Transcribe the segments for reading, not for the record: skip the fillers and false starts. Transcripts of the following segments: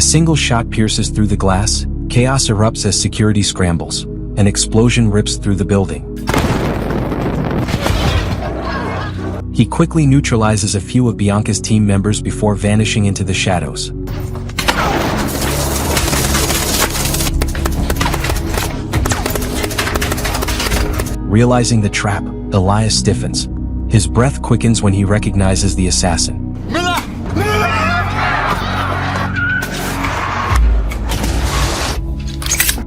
A single shot pierces through the glass, chaos erupts as security scrambles. An explosion rips through the building. He quickly neutralizes a few of Bianca's team members before vanishing into the shadows. Realizing the trap, Elias stiffens. His breath quickens when he recognizes the assassin.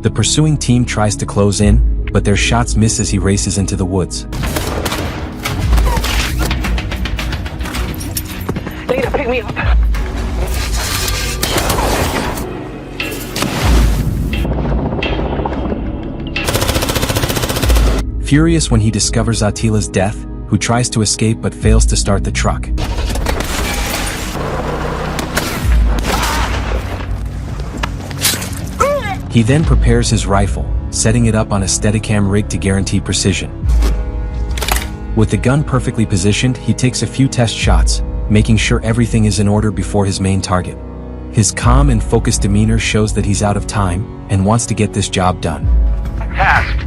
The pursuing team tries to close in, but their shots miss as he races into the woods. Leader, pick me up. Furious when he discovers Attila's death, who tries to escape but fails to start the truck. He then prepares his rifle, setting it up on a Steadicam rig to guarantee precision. With the gun perfectly positioned, he takes a few test shots, making sure everything is in order before his main target. His calm and focused demeanor shows that he's out of time and wants to get this job done. Task.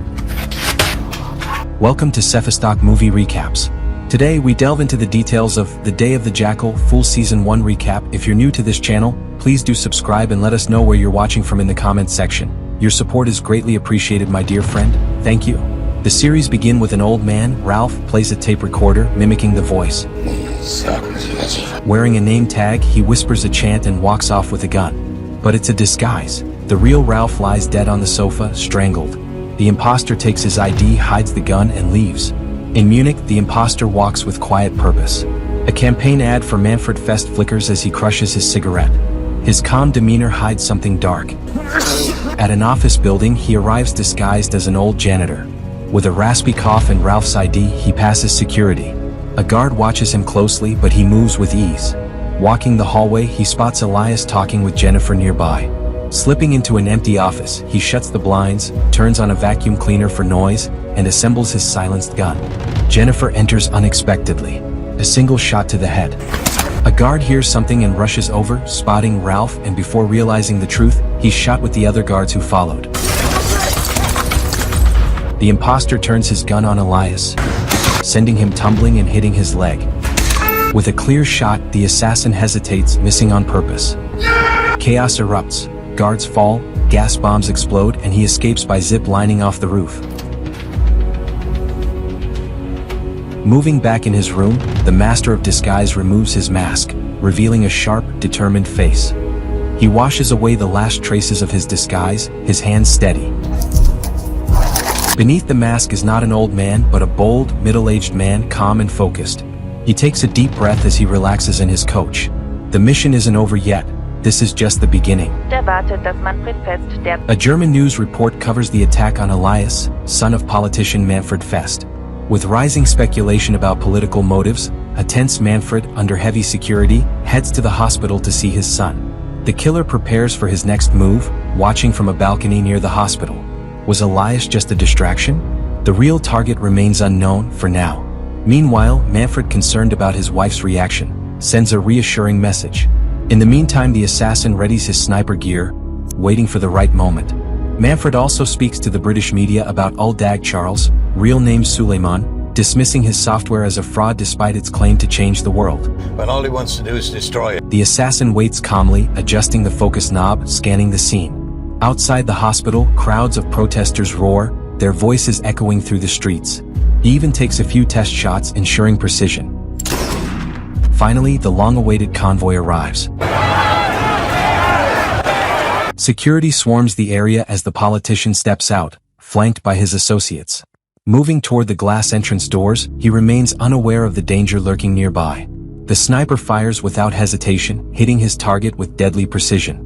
Welcome to Cephastock Movie Recaps. Today we delve into the details of The Day of the Jackal full Season 1 recap. If you're new to this channel, please do subscribe and let us know where you're watching from in the comments section. Your support is greatly appreciated, my dear friend. Thank you. The series begins with an old man. Ralph plays a tape recorder, mimicking the voice. Wearing a name tag, he whispers a chant and walks off with a gun. But it's a disguise. The real Ralph lies dead on the sofa, strangled. The imposter takes his ID, hides the gun, and leaves. In Munich, the imposter walks with quiet purpose. A campaign ad for Manfred Fest flickers as he crushes his cigarette. His calm demeanor hides something dark. At an office building, he arrives disguised as an old janitor. With a raspy cough and Ralph's ID, he passes security. A guard watches him closely, but he moves with ease. Walking the hallway, he spots Elias talking with Jennifer nearby. Slipping into an empty office, he shuts the blinds, turns on a vacuum cleaner for noise, and assembles his silenced gun. Jennifer enters unexpectedly. A single shot to the head. A guard hears something and rushes over, spotting Ralph, and before realizing the truth, he's shot with the other guards who followed. The imposter turns his gun on Elias, sending him tumbling and hitting his leg. With a clear shot, the assassin hesitates, missing on purpose. Chaos erupts. Guards fall, gas bombs explode, and he escapes by zip-lining off the roof. Moving back in his room, the master of disguise removes his mask, revealing a sharp, determined face. He washes away the last traces of his disguise, his hands steady. Beneath the mask is not an old man, but a bold, middle-aged man, calm and focused. He takes a deep breath as he relaxes in his coach. The mission isn't over yet. This is just the beginning. A German news report covers the attack on Elias, son of politician Manfred Fest. With rising speculation about political motives, a tense Manfred, under heavy security, heads to the hospital to see his son. The killer prepares for his next move, watching from a balcony near the hospital. Was Elias just a distraction? The real target remains unknown for now. Meanwhile, Manfred, concerned about his wife's reaction, sends a reassuring message. In the meantime, the assassin readies his sniper gear, waiting for the right moment. Manfred also speaks to the British media about Old Dag Charles, real name Suleiman, dismissing his software as a fraud despite its claim to change the world. But all he wants to do is destroy it. The assassin waits calmly, adjusting the focus knob, scanning the scene. Outside the hospital, crowds of protesters roar, their voices echoing through the streets. He even takes a few test shots, ensuring precision. Finally, the long-awaited convoy arrives. Security swarms the area as the politician steps out, flanked by his associates. Moving toward the glass entrance doors, he remains unaware of the danger lurking nearby. The sniper fires without hesitation, hitting his target with deadly precision.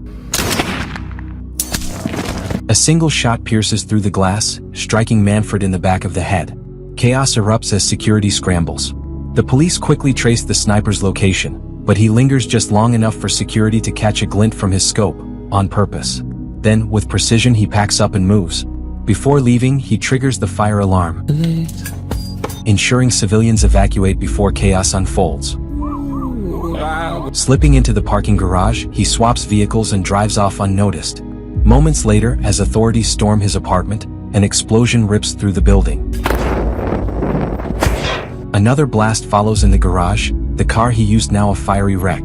A single shot pierces through the glass, striking Manfred in the back of the head. Chaos erupts as security scrambles. The police quickly trace the sniper's location, but he lingers just long enough for security to catch a glint from his scope, on purpose. Then, with precision, he packs up and moves. Before leaving, he triggers the fire alarm, ensuring civilians evacuate before chaos unfolds. Slipping into the parking garage, he swaps vehicles and drives off unnoticed. Moments later, as authorities storm his apartment, an explosion rips through the building. Another blast follows in the garage, the car he used now a fiery wreck.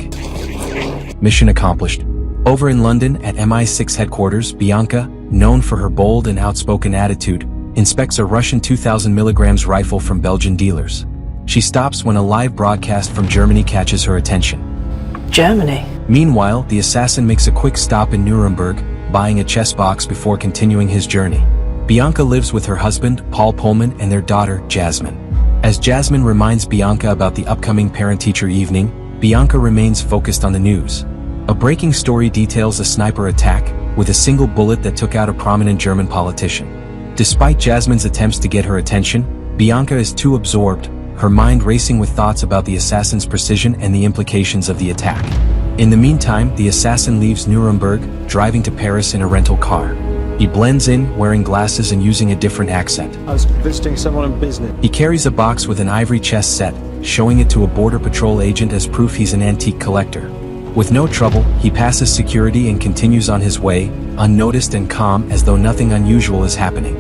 Mission accomplished. Over in London at MI6 headquarters, Bianca, known for her bold and outspoken attitude, inspects a Russian 2,000 milligrams rifle from Belgian dealers. She stops when a live broadcast from Germany catches her attention. Germany? Meanwhile, the assassin makes a quick stop in Nuremberg, buying a chess box before continuing his journey. Bianca lives with her husband, Paul Pullman, and their daughter, Jasmine. As Jasmine reminds Bianca about the upcoming parent-teacher evening, Bianca remains focused on the news. A breaking story details a sniper attack, with a single bullet that took out a prominent German politician. Despite Jasmine's attempts to get her attention, Bianca is too absorbed, her mind racing with thoughts about the assassin's precision and the implications of the attack. In the meantime, the assassin leaves Nuremberg, driving to Paris in a rental car. He blends in, wearing glasses and using a different accent. I was visiting someone in business. He carries a box with an ivory chess set, showing it to a border patrol agent as proof he's an antique collector. With no trouble, he passes security and continues on his way, unnoticed and calm as though nothing unusual is happening.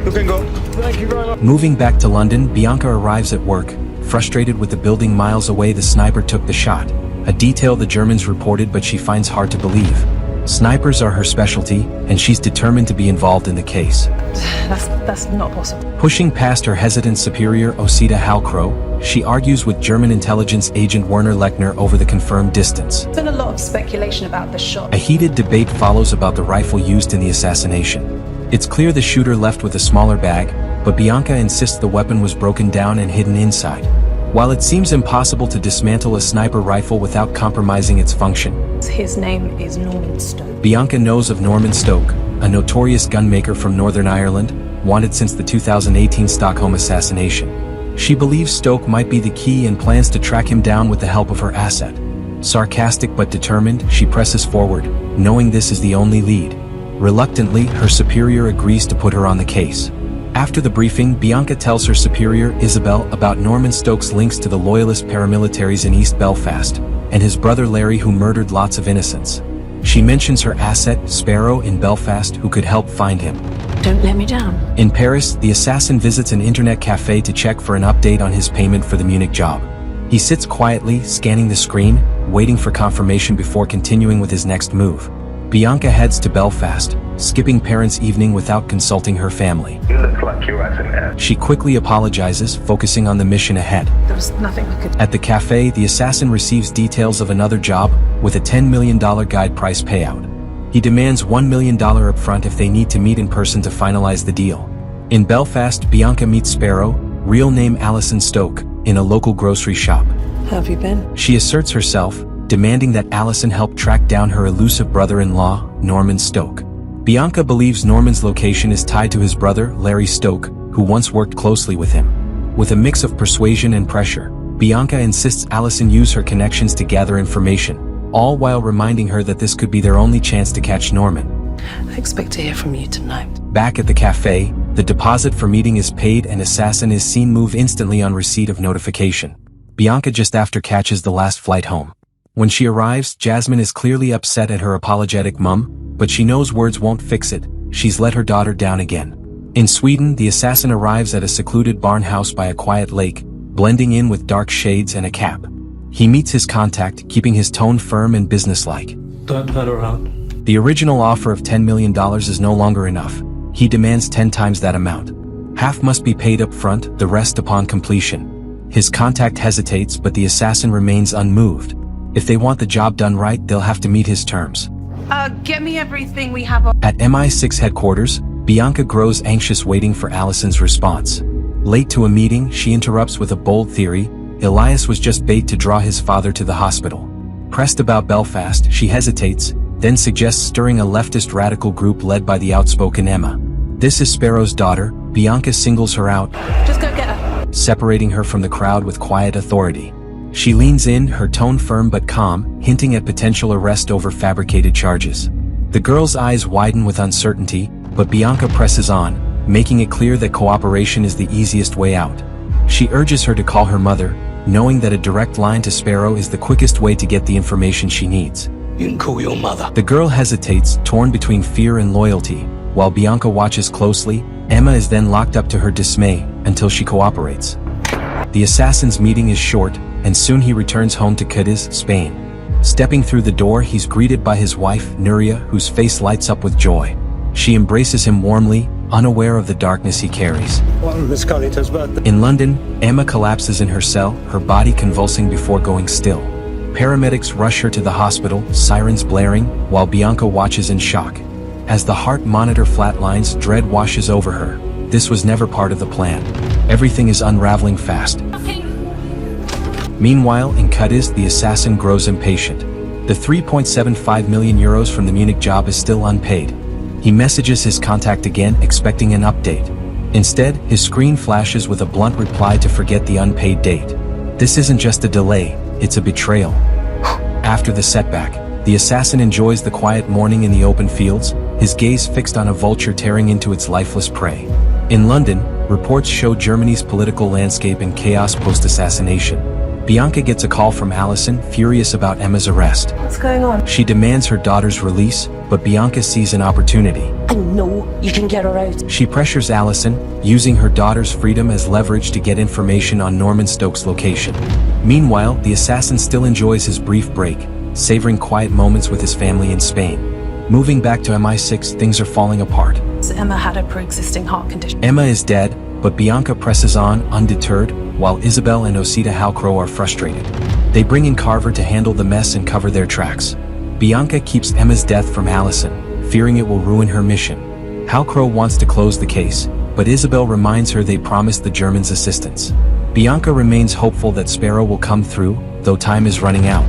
You can go. Thank you very much. Moving back to London, Bianca arrives at work, frustrated with the building miles away the sniper took the shot, a detail the Germans reported but she finds hard to believe. Snipers are her specialty, and she's determined to be involved in the case. That's not possible. Pushing past her hesitant superior Osita Halcrow, she argues with German intelligence agent Werner Lechner over the confirmed distance. There's been a lot of speculation about the shot. A heated debate follows about the rifle used in the assassination. It's clear the shooter left with a smaller bag, but Bianca insists the weapon was broken down and hidden inside. While it seems impossible to dismantle a sniper rifle without compromising its function, His name is Norman Stoke. Bianca knows of Norman Stoke, a notorious gunmaker from Northern Ireland, wanted since the 2018 Stockholm assassination. She believes Stoke might be the key and plans to track him down with the help of her asset. Sarcastic but determined, she presses forward, knowing this is the only lead. Reluctantly, her superior agrees to put her on the case. After the briefing, Bianca tells her superior, Isabel, about Norman Stoke's links to the loyalist paramilitaries in East Belfast, and his brother Larry who murdered lots of innocents. She mentions her asset, Sparrow, in Belfast, who could help find him. Don't let me down. In Paris, the assassin visits an internet cafe to check for an update on his payment for the Munich job. He sits quietly, scanning the screen, waiting for confirmation before continuing with his next move. Bianca heads to Belfast, skipping parents' evening without consulting her family. You look like you're at an end. She quickly apologizes, focusing on the mission ahead. There was nothing I could... At the cafe, the assassin receives details of another job, with a $10 million guide price payout. He demands $1 million upfront if they need to meet in person to finalize the deal. In Belfast, Bianca meets Sparrow, real name Alison Stoke, in a local grocery shop. How have you been? She asserts herself, demanding that Alison help track down her elusive brother-in-law, Norman Stoke. Bianca believes Norman's location is tied to his brother, Larry Stoke, who once worked closely with him. With a mix of persuasion and pressure, Bianca insists Alison use her connections to gather information, all while reminding her that this could be their only chance to catch Norman. I expect to hear from you tonight. Back at the cafe, the deposit for meeting is paid and assassin is seen move instantly on receipt of notification. Bianca just after catches the last flight home. When she arrives, Jasmine is clearly upset at her apologetic mum, but she knows words won't fix it. She's let her daughter down again. In Sweden, the assassin arrives at a secluded barn house by a quiet lake, blending in with dark shades and a cap. He meets his contact, keeping his tone firm and businesslike. Don't let her out. The original offer of $10 million is no longer enough. He demands 10 times that amount. Half must be paid up front, the rest upon completion. His contact hesitates, but the assassin remains unmoved. If they want the job done right, they'll have to meet his terms. Get me everything we have on... At MI6 headquarters, Bianca grows anxious waiting for Alison's response. Late to a meeting, she interrupts with a bold theory. Elias was just bait to draw his father to the hospital. Pressed about Belfast, she hesitates, then suggests stirring a leftist radical group led by the outspoken Emma. This is Sparrow's daughter. Bianca singles her out, Just go get her. separating her from the crowd with quiet authority. She leans in, her tone firm but calm, hinting at potential arrest over fabricated charges. The girl's eyes widen with uncertainty, but Bianca presses on, making it clear that cooperation is the easiest way out. She urges her to call her mother, knowing that a direct line to Sparrow is the quickest way to get the information she needs. You can call your mother. The girl hesitates, torn between fear and loyalty. While Bianca watches closely, Emma is then locked up to her dismay until she cooperates. The assassin's meeting is short, and soon he returns home to Cadiz, Spain. Stepping through the door, he's greeted by his wife, Nuria, whose face lights up with joy. She embraces him warmly, unaware of the darkness he carries. Miss Carlito's birthday. In London, Emma collapses in her cell, her body convulsing before going still. Paramedics rush her to the hospital, sirens blaring, while Bianca watches in shock. As the heart monitor flatlines, dread washes over her. This was never part of the plan. Everything is unraveling fast. Meanwhile, in Cadiz, the assassin grows impatient. The 3.75 million euros from the Munich job is still unpaid. He messages his contact again, expecting an update. Instead, his screen flashes with a blunt reply to forget the unpaid date. This isn't just a delay, it's a betrayal. After the setback, the assassin enjoys the quiet morning in the open fields, his gaze fixed on a vulture tearing into its lifeless prey. In London, reports show Germany's political landscape in chaos post-assassination. Bianca gets a call from Allison, furious about Emma's arrest. What's going on? She demands her daughter's release, but Bianca sees an opportunity. I know you can get her out. She pressures Allison, using her daughter's freedom as leverage to get information on Norman Stokes' location. Meanwhile, the assassin still enjoys his brief break, savoring quiet moments with his family in Spain. Moving back to MI6, things are falling apart. Emma had a pre-existing heart condition. Emma is dead, but Bianca presses on, undeterred, while Isabel and Osita Halcrow are frustrated. They bring in Carver to handle the mess and cover their tracks. Bianca keeps Emma's death from Allison, fearing it will ruin her mission. Halcrow wants to close the case, but Isabel reminds her they promised the Germans assistance. Bianca remains hopeful that Sparrow will come through, though time is running out.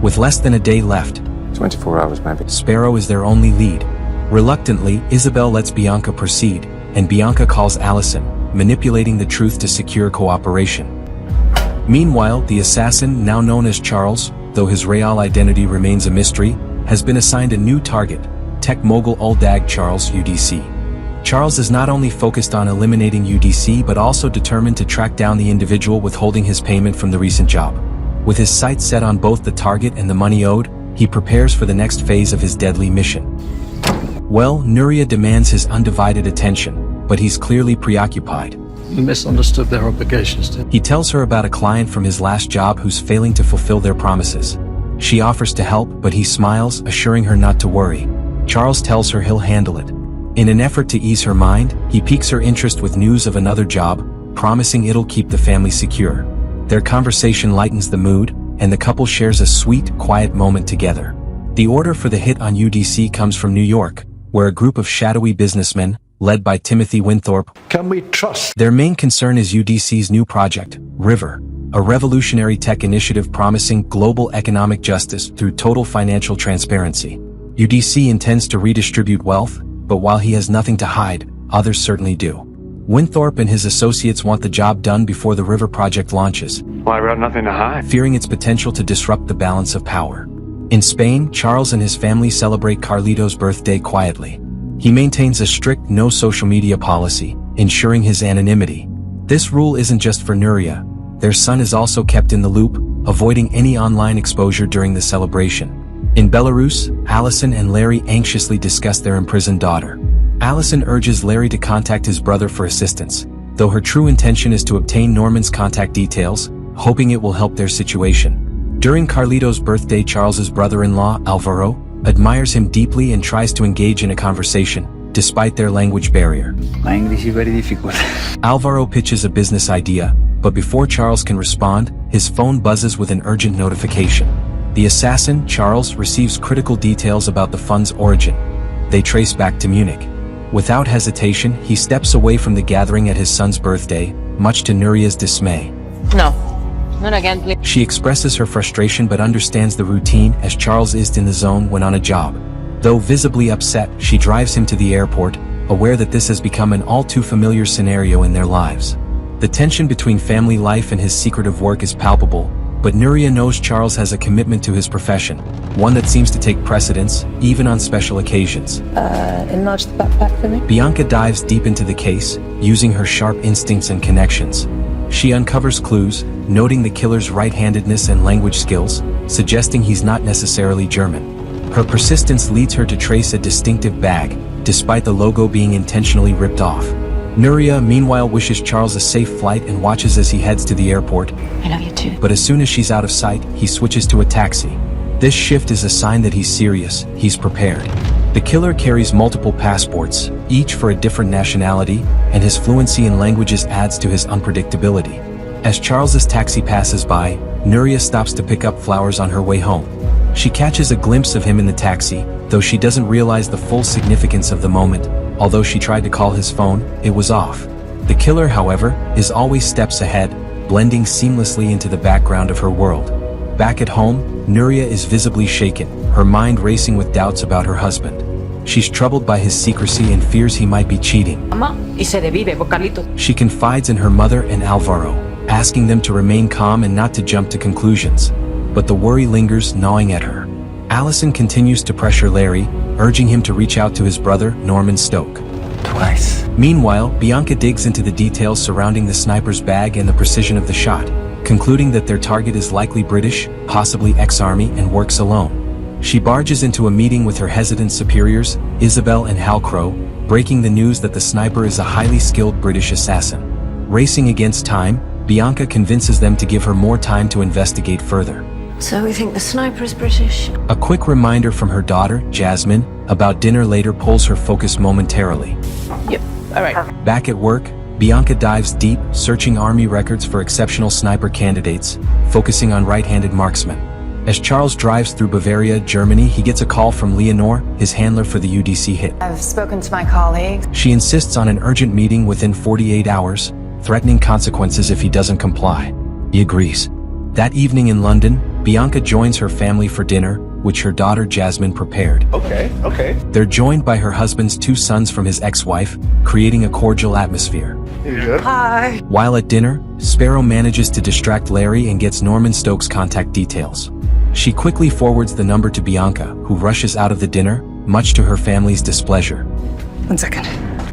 With less than a day left, 24 hours maybe. Sparrow is their only lead. Reluctantly, Isabel lets Bianca proceed, and Bianca calls Allison, manipulating the truth to secure cooperation. Meanwhile, the assassin, now known as Charles, though his real identity remains a mystery, has been assigned a new target, tech mogul Uldag Charles UDC. Charles is not only focused on eliminating UDC but also determined to track down the individual withholding his payment from the recent job. With his sights set on both the target and the money owed, he prepares for the next phase of his deadly mission. Well, Nuria demands his undivided attention, but he's clearly preoccupied. You misunderstood their obligations to. He tells her about a client from his last job who's failing to fulfill their promises. She offers to help, but he smiles, assuring her not to worry. Charles tells her he'll handle it. In an effort to ease her mind, he piques her interest with news of another job, promising it'll keep the family secure. Their conversation lightens the mood, and the couple shares a sweet, quiet moment together. The order for the hit on UDC comes from New York, where a group of shadowy businessmen, led by Timothy Winthorpe, Can we trust? their main concern is UDC's new project, River, a revolutionary tech initiative promising global economic justice through total financial transparency. UDC intends to redistribute wealth, but while he has nothing to hide, others certainly do. Winthorpe and his associates want the job done before the River project launches, Why, we have nothing to hide. fearing its potential to disrupt the balance of power. In Spain, Charles and his family celebrate Carlito's birthday quietly. He maintains a strict no social media policy, ensuring his anonymity. This rule isn't just for Nuria. Their son is also kept in the loop, avoiding any online exposure during the celebration. In Belarus, Allison and Larry anxiously discuss their imprisoned daughter. Allison urges Larry to contact his brother for assistance, though her true intention is to obtain Norman's contact details, hoping it will help their situation. During Carlito's birthday, Charles's brother-in-law, Alvaro, admires him deeply and tries to engage in a conversation, despite their language barrier. My English is very difficult. Alvaro pitches a business idea, but before Charles can respond, his phone buzzes with an urgent notification. The assassin, Charles, receives critical details about the fund's origin. They trace back to Munich. Without hesitation, he steps away from the gathering at his son's birthday, much to Nuria's dismay. No, not again, please. She expresses her frustration but understands the routine as Charles is in the zone when on a job. Though visibly upset, she drives him to the airport, aware that this has become an all-too-familiar scenario in their lives. The tension between family life and his secretive work is palpable, but Nuria knows Charles has a commitment to his profession, one that seems to take precedence, even on special occasions. Enlarge the backpack for me. Bianca dives deep into the case, using her sharp instincts and connections. She uncovers clues, noting the killer's right-handedness and language skills, suggesting he's not necessarily German. Her persistence leads her to trace a distinctive bag, despite the logo being intentionally ripped off. Nuria, meanwhile, wishes Charles a safe flight and watches as he heads to the airport. I love you too. But as soon as she's out of sight, he switches to a taxi. This shift is a sign that he's serious, he's prepared. The killer carries multiple passports, each for a different nationality, and his fluency in languages adds to his unpredictability. As Charles's taxi passes by, Nuria stops to pick up flowers on her way home. She catches a glimpse of him in the taxi, though she doesn't realize the full significance of the moment. Although she tried to call his phone, it was off. The killer, however, is always steps ahead, blending seamlessly into the background of her world. Back at home, Nuria is visibly shaken, her mind racing with doubts about her husband. She's troubled by his secrecy and fears he might be cheating. Mamá, y se revive por Carlito. She confides in her mother and Alvaro, asking them to remain calm and not to jump to conclusions. But the worry lingers, gnawing at her. Allison continues to pressure Larry, urging him to reach out to his brother, Norman Stoke. Twice. Meanwhile, Bianca digs into the details surrounding the sniper's bag and the precision of the shot, concluding that their target is likely British, possibly ex-army, and works alone. She barges into a meeting with her hesitant superiors, Isabel and Halcrow, breaking the news that the sniper is a highly skilled British assassin. Racing against time, Bianca convinces them to give her more time to investigate further. So we think the sniper is British? A quick reminder from her daughter, Jasmine, about dinner later pulls her focus momentarily. Yep. All right. Back at work, Bianca dives deep, searching army records for exceptional sniper candidates, focusing on right-handed marksmen. As Charles drives through Bavaria, Germany, he gets a call from Leonore, his handler for the UDC hit. I've spoken to my colleagues. She insists on an urgent meeting within 48 hours, threatening consequences if he doesn't comply. He agrees. That evening in London, Bianca joins her family for dinner, which her daughter Jasmine prepared. Okay. They're joined by her husband's 2 sons from his ex-wife, creating a cordial atmosphere. You good? Hi. While at dinner, Sparrow manages to distract Larry and gets Norman Stoke's contact details. She quickly forwards the number to Bianca, who rushes out of the dinner, much to her family's displeasure. 1 second.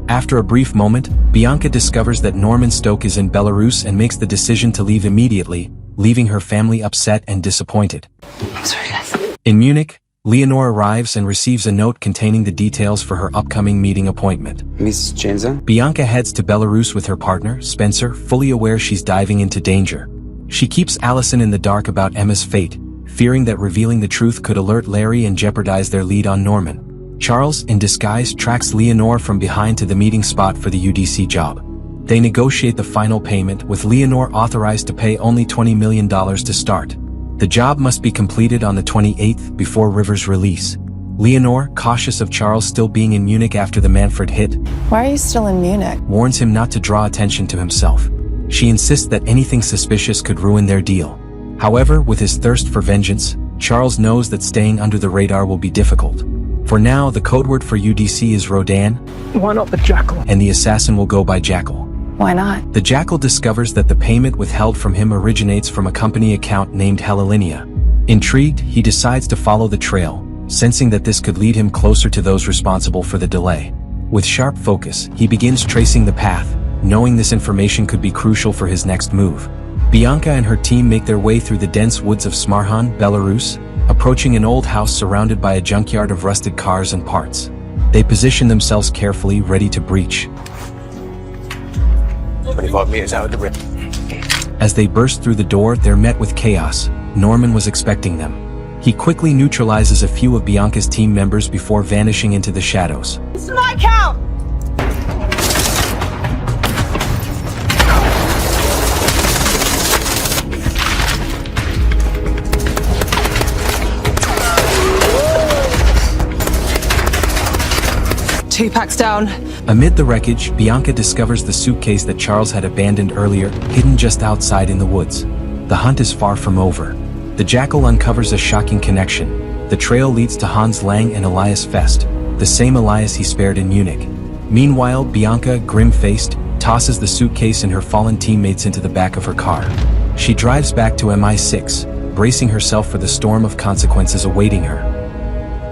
After a brief moment, Bianca discovers that Norman Stoke is in Belarus and makes the decision to leave immediately, leaving her family upset and disappointed. I'm sorry, guys. In Munich, Leonore arrives and receives a note containing the details for her upcoming meeting appointment. Miss Jensen? Bianca heads to Belarus with her partner, Spencer, fully aware she's diving into danger. She keeps Allison in the dark about Emma's fate, fearing that revealing the truth could alert Larry and jeopardize their lead on Norman. Charles, in disguise, tracks Leonore from behind to the meeting spot for the UDC job. They negotiate the final payment, with Leonore authorized to pay only $20 million to start. The job must be completed on the 28th before River's release. Leonore, cautious of Charles still being in Munich after the Manfred hit, Why are you still in Munich? warns him not to draw attention to himself. She insists that anything suspicious could ruin their deal. However, with his thirst for vengeance, Charles knows that staying under the radar will be difficult. For now, the code word for UDC is Rodan, Why not the Jackal? and the assassin will go by Jackal. Why not? The Jackal discovers that the payment withheld from him originates from a company account named Hellalinia. Intrigued, he decides to follow the trail, sensing that this could lead him closer to those responsible for the delay. With sharp focus, he begins tracing the path, knowing this information could be crucial for his next move. Bianca and her team make their way through the dense woods of Smarhan, Belarus, approaching an old house surrounded by a junkyard of rusted cars and parts. They position themselves carefully, ready to breach. 25 meters out of the rim. As they burst through the door, they're met with chaos. Norman was expecting them. He quickly neutralizes a few of Bianca's team members before vanishing into the shadows. It's my count! Two packs down. Amid the wreckage, Bianca discovers the suitcase that Charles had abandoned earlier, hidden just outside in the woods. The hunt is far from over. The Jackal uncovers a shocking connection. The trail leads to Hans Lang and Elias Fest, the same Elias he spared in Munich. Meanwhile, Bianca, grim-faced, tosses the suitcase and her fallen teammates into the back of her car. She drives back to MI6, bracing herself for the storm of consequences awaiting her.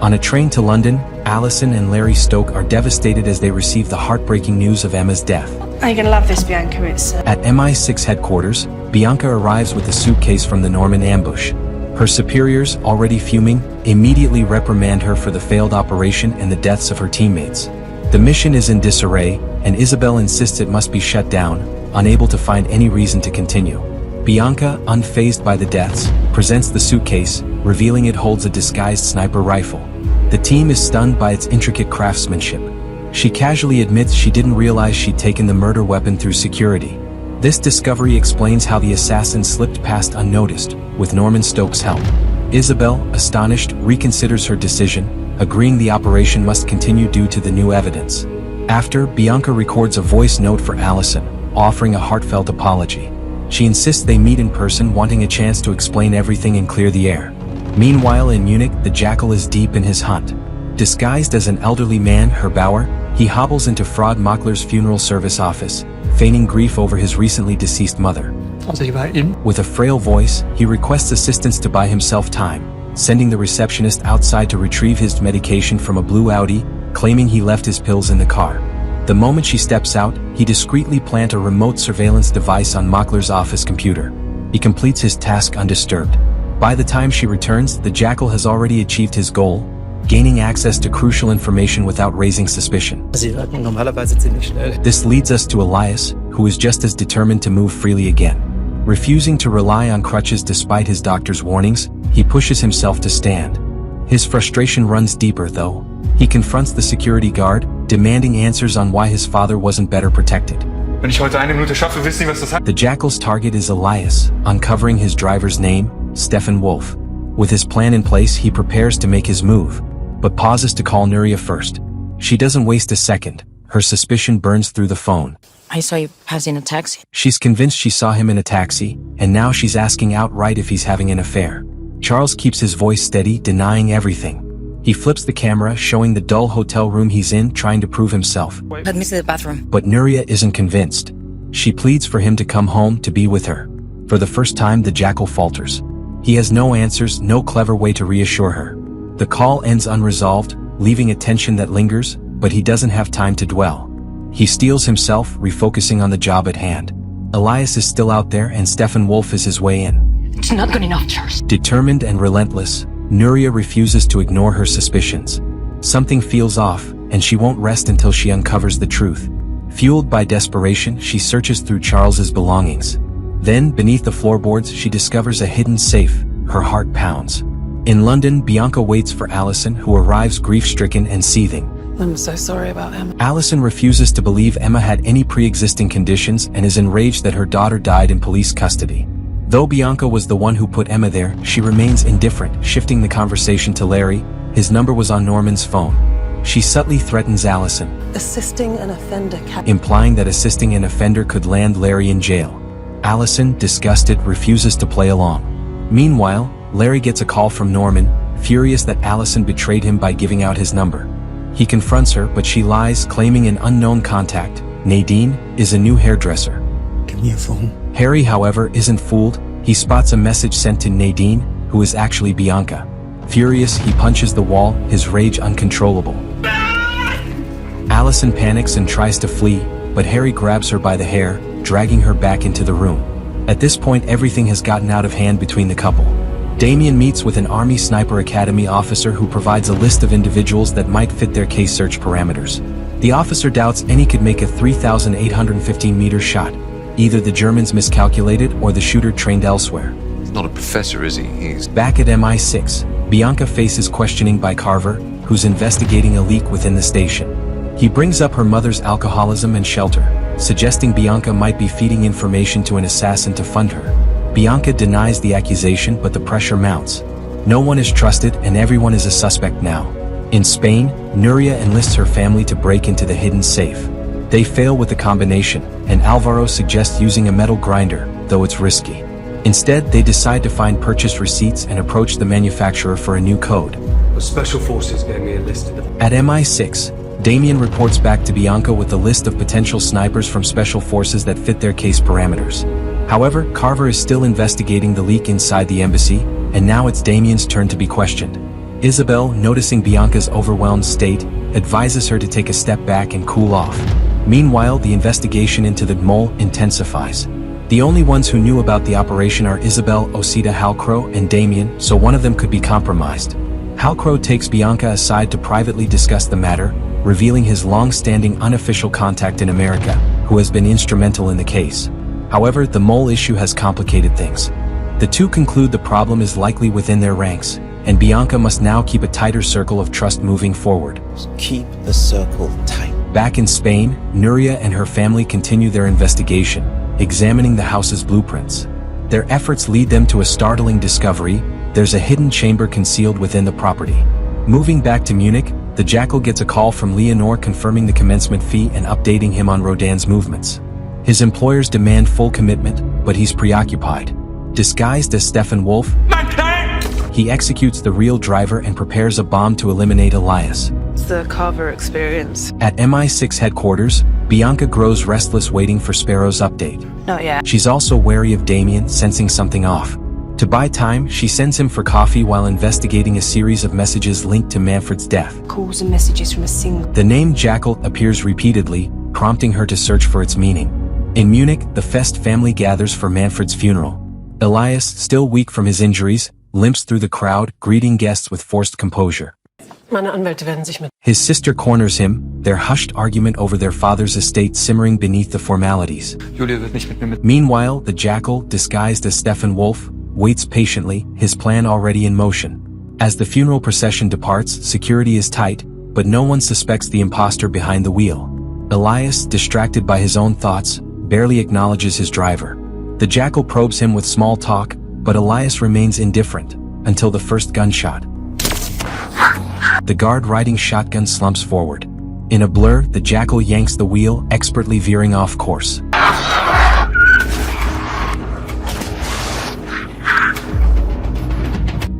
On a train to London, Allison and Larry Stoke are devastated as they receive the heartbreaking news of Emma's death. Are you gonna love this, Bianca? It's At MI6 headquarters, Bianca arrives with a suitcase from the Norman ambush. Her superiors, already fuming, immediately reprimand her for the failed operation and the deaths of her teammates. The mission is in disarray, and Isabel insists it must be shut down, unable to find any reason to continue. Bianca, unfazed by the deaths, presents the suitcase, revealing it holds a disguised sniper rifle. The team is stunned by its intricate craftsmanship. She casually admits she didn't realize she'd taken the murder weapon through security. This discovery explains how the assassin slipped past unnoticed, with Norman Stoke's help. Isabel, astonished, reconsiders her decision, agreeing the operation must continue due to the new evidence. After, Bianca records a voice note for Allison, offering a heartfelt apology. She insists they meet in person, wanting a chance to explain everything and clear the air. Meanwhile in Munich, the Jackal is deep in his hunt. Disguised as an elderly man, Herr Bauer, he hobbles into Fraud Mockler's funeral service office, feigning grief over his recently deceased mother. With a frail voice, he requests assistance to buy himself time, sending the receptionist outside to retrieve his medication from a blue Audi, claiming he left his pills in the car. The moment she steps out, he discreetly plants a remote surveillance device on Mockler's office computer. He completes his task undisturbed. By the time she returns, the Jackal has already achieved his goal, gaining access to crucial information without raising suspicion. This leads us to Elias, who is just as determined to move freely again. Refusing to rely on crutches despite his doctor's warnings, he pushes himself to stand. His frustration runs deeper though. He confronts the security guard, demanding answers on why his father wasn't better protected. The Jackal's target is Elias, uncovering his driver's name, Stefan Wolf. With his plan in place, he prepares to make his move, but pauses to call Nuria first. She doesn't waste a second. Her suspicion burns through the phone. I saw you passing a taxi. She's convinced she saw him in a taxi, and now she's asking outright if he's having an affair. Charles keeps his voice steady, denying everything. He flips the camera, showing the dull hotel room he's in, trying to prove himself. Let me see the bathroom. But Nuria isn't convinced. She pleads for him to come home to be with her. For the first time, the Jackal falters. He has no answers, no clever way to reassure her. The call ends unresolved, leaving a tension that lingers, but he doesn't have time to dwell. He steels himself, refocusing on the job at hand. Elias is still out there and Stefan Wolf is his way in. It's not good enough, Charles. Determined and relentless, Nuria refuses to ignore her suspicions. Something feels off, and she won't rest until she uncovers the truth. Fueled by desperation, she searches through Charles's belongings. Then, beneath the floorboards, she discovers a hidden safe. Her heart pounds. In London, Bianca waits for Allison, who arrives grief-stricken and seething. I'm so sorry about Emma. Allison refuses to believe Emma had any pre-existing conditions and is enraged that her daughter died in police custody. Though Bianca was the one who put Emma there, she remains indifferent, shifting the conversation to Larry. His number was on Norman's phone. She subtly threatens Allison, Assisting an offender implying that assisting an offender could land Larry in jail. Allison, disgusted, refuses to play along. Meanwhile, Larry gets a call from Norman, furious that Allison betrayed him by giving out his number. He confronts her, but she lies, claiming an unknown contact, Nadine, is a new hairdresser. Give me a phone. Harry, however, isn't fooled. He spots a message sent to Nadine, who is actually Bianca. Furious, he punches the wall, his rage uncontrollable. Allison panics and tries to flee, but Harry grabs her by the hair, dragging her back into the room. At this point, everything has gotten out of hand between the couple. Damien meets with an Army Sniper Academy officer who provides a list of individuals that might fit their case search parameters. The officer doubts any could make a 3,815-meter shot. Either the Germans miscalculated or the shooter trained elsewhere. He's not a professor, is he? He's... Back at MI6, Bianca faces questioning by Carver, who's investigating a leak within the station. He brings up her mother's alcoholism and shelter, suggesting Bianca might be feeding information to an assassin to fund her. Bianca denies the accusation, but the pressure mounts. No one is trusted and everyone is a suspect now. In Spain, Nuria enlists her family to break into the hidden safe. They fail with the combination, and Alvaro suggests using a metal grinder, though it's risky. Instead, they decide to find purchase receipts and approach the manufacturer for a new code. The Special Forces gave me a list of them. At MI6, Damien reports back to Bianca with a list of potential snipers from Special Forces that fit their case parameters. However, Carver is still investigating the leak inside the embassy, and now it's Damien's turn to be questioned. Isabel, noticing Bianca's overwhelmed state, advises her to take a step back and cool off. Meanwhile, the investigation into the mole intensifies. The only ones who knew about the operation are Isabel, Osita Halcrow, and Damien, so one of them could be compromised. Halcrow takes Bianca aside to privately discuss the matter, revealing his long-standing unofficial contact in America, who has been instrumental in the case. However, the mole issue has complicated things. The two conclude the problem is likely within their ranks, and Bianca must now keep a tighter circle of trust moving forward. Keep the circle tight. Back in Spain, Nuria and her family continue their investigation, examining the house's blueprints. Their efforts lead them to a startling discovery: there's a hidden chamber concealed within the property. Moving back to Munich, the Jackal gets a call from Leonore confirming the commencement fee and updating him on Rodin's movements. His employers demand full commitment, but he's preoccupied. Disguised as Stefan Wolf, he executes the real driver and prepares a bomb to eliminate Elias. It's the Carver experience. At MI6 headquarters, Bianca grows restless waiting for Sparrow's update. Not yet. She's also wary of Damien, sensing something off. To buy time, she sends him for coffee while investigating a series of messages linked to Manfred's death. Calls and messages from a single. The name Jackal appears repeatedly, prompting her to search for its meaning. In Munich, the Fest family gathers for Manfred's funeral. Elias, still weak from his injuries, limps through the crowd, greeting guests with forced composure. Meine Anwälte werden sich mit. His sister corners him, their hushed argument over their father's estate simmering beneath the formalities. Julia wird nicht mit mir mit. Meanwhile, the Jackal, disguised as Stefan Wolf, waits patiently, his plan already in motion. As the funeral procession departs, security is tight, but no one suspects the imposter behind the wheel. Elias, distracted by his own thoughts, barely acknowledges his driver. The Jackal probes him with small talk, but Elias remains indifferent, until the first gunshot. The guard riding shotgun slumps forward. In a blur, the Jackal yanks the wheel, expertly veering off course.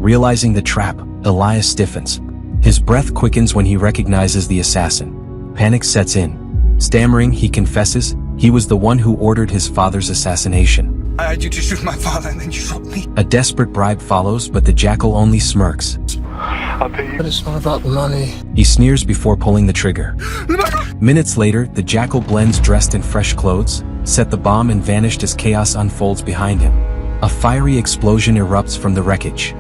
Realizing the trap, Elias stiffens. His breath quickens when he recognizes the assassin. Panic sets in. Stammering, he confesses, he was the one who ordered his father's assassination. I had you to shoot my father and then you shot me. A desperate bribe follows, but the Jackal only smirks. I'll pay you. But it's not about the money. He sneers before pulling the trigger. Minutes later, the Jackal blends dressed in fresh clothes, set the bomb and vanished as chaos unfolds behind him. A fiery explosion erupts from the wreckage.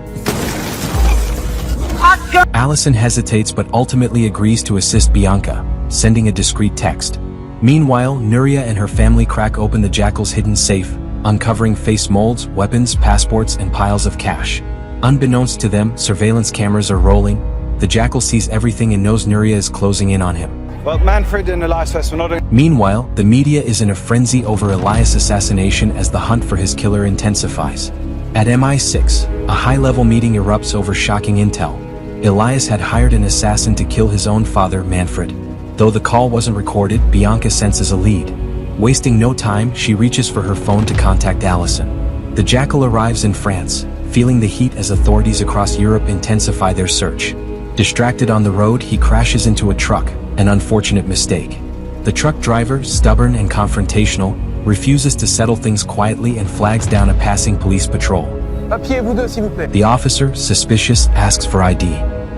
Allison hesitates but ultimately agrees to assist Bianca, sending a discreet text. Meanwhile, Nuria and her family crack open the Jackal's hidden safe, uncovering face molds, weapons, passports, and piles of cash. Unbeknownst to them, surveillance cameras are rolling. The Jackal sees everything and knows Nuria is closing in on him. Well, Manfred and Elias West were not... Meanwhile, the media is in a frenzy over Elias' assassination as the hunt for his killer intensifies. At MI6, a high-level meeting erupts over shocking intel. Elias had hired an assassin to kill his own father, Manfred. Though the call wasn't recorded, Bianca senses a lead. Wasting no time, she reaches for her phone to contact Allison. The Jackal arrives in France, feeling the heat as authorities across Europe intensify their search. Distracted on the road, he crashes into a truck, an unfortunate mistake. The truck driver, stubborn and confrontational, refuses to settle things quietly and flags down a passing police patrol. The officer, suspicious, asks for ID.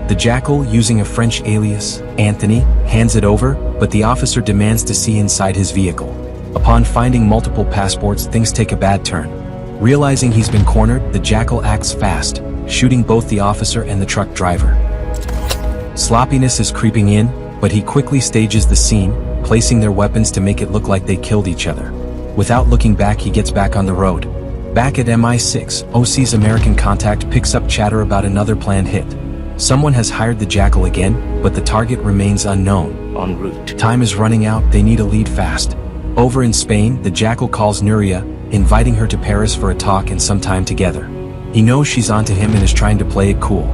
The Jackal, using a French alias, Anthony, hands it over, but the officer demands to see inside his vehicle. Upon finding multiple passports, things take a bad turn. Realizing he's been cornered, the Jackal acts fast, shooting both the officer and the truck driver. Sloppiness is creeping in, but he quickly stages the scene, placing their weapons to make it look like they killed each other. Without looking back, he gets back on the road. Back at MI6, OC's American contact picks up chatter about another planned hit. Someone has hired the Jackal again, but the target remains unknown. En route. Time is running out, they need a lead fast. Over in Spain, the Jackal calls Nuria, inviting her to Paris for a talk and some time together. He knows she's onto him and is trying to play it cool.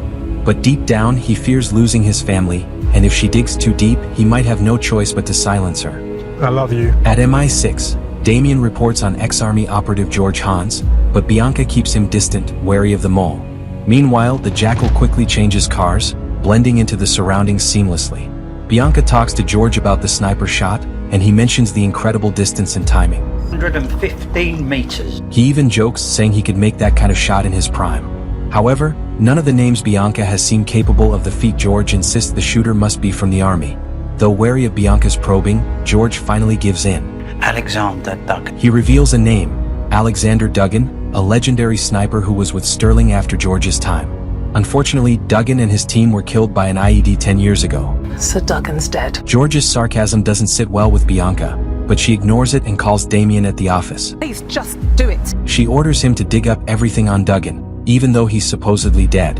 But deep down, he fears losing his family, and if she digs too deep, he might have no choice but to silence her. I love you. At MI6, Damien reports on ex-army operative George Hans, but Bianca keeps him distant, wary of the mole. Meanwhile, the Jackal quickly changes cars, blending into the surroundings seamlessly. Bianca talks to George about the sniper shot, and he mentions the incredible distance and timing. 115 meters. He even jokes, saying he could make that kind of shot in his prime. However, None of the names Bianca has seen capable of the feat. George insists the shooter must be from the army. Though wary of Bianca's probing, George finally gives in. Alexander Duggan. He reveals a name, Alexander Duggan, a legendary sniper who was with Sterling after George's time. Unfortunately, Duggan and his team were killed by an IED 10 years ago. So Duggan's dead. George's sarcasm doesn't sit well with Bianca, but she ignores it and calls Damien at the office. Please, just do it. She orders him to dig up everything on Duggan, even though he's supposedly dead.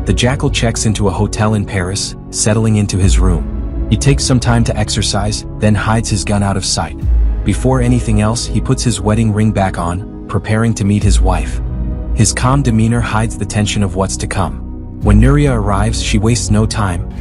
The Jackal checks into a hotel in Paris, settling into his room. He takes some time to exercise, then hides his gun out of sight. Before anything else, he puts his wedding ring back on, preparing to meet his wife. His calm demeanor hides the tension of what's to come. When Nuria arrives, she wastes no time.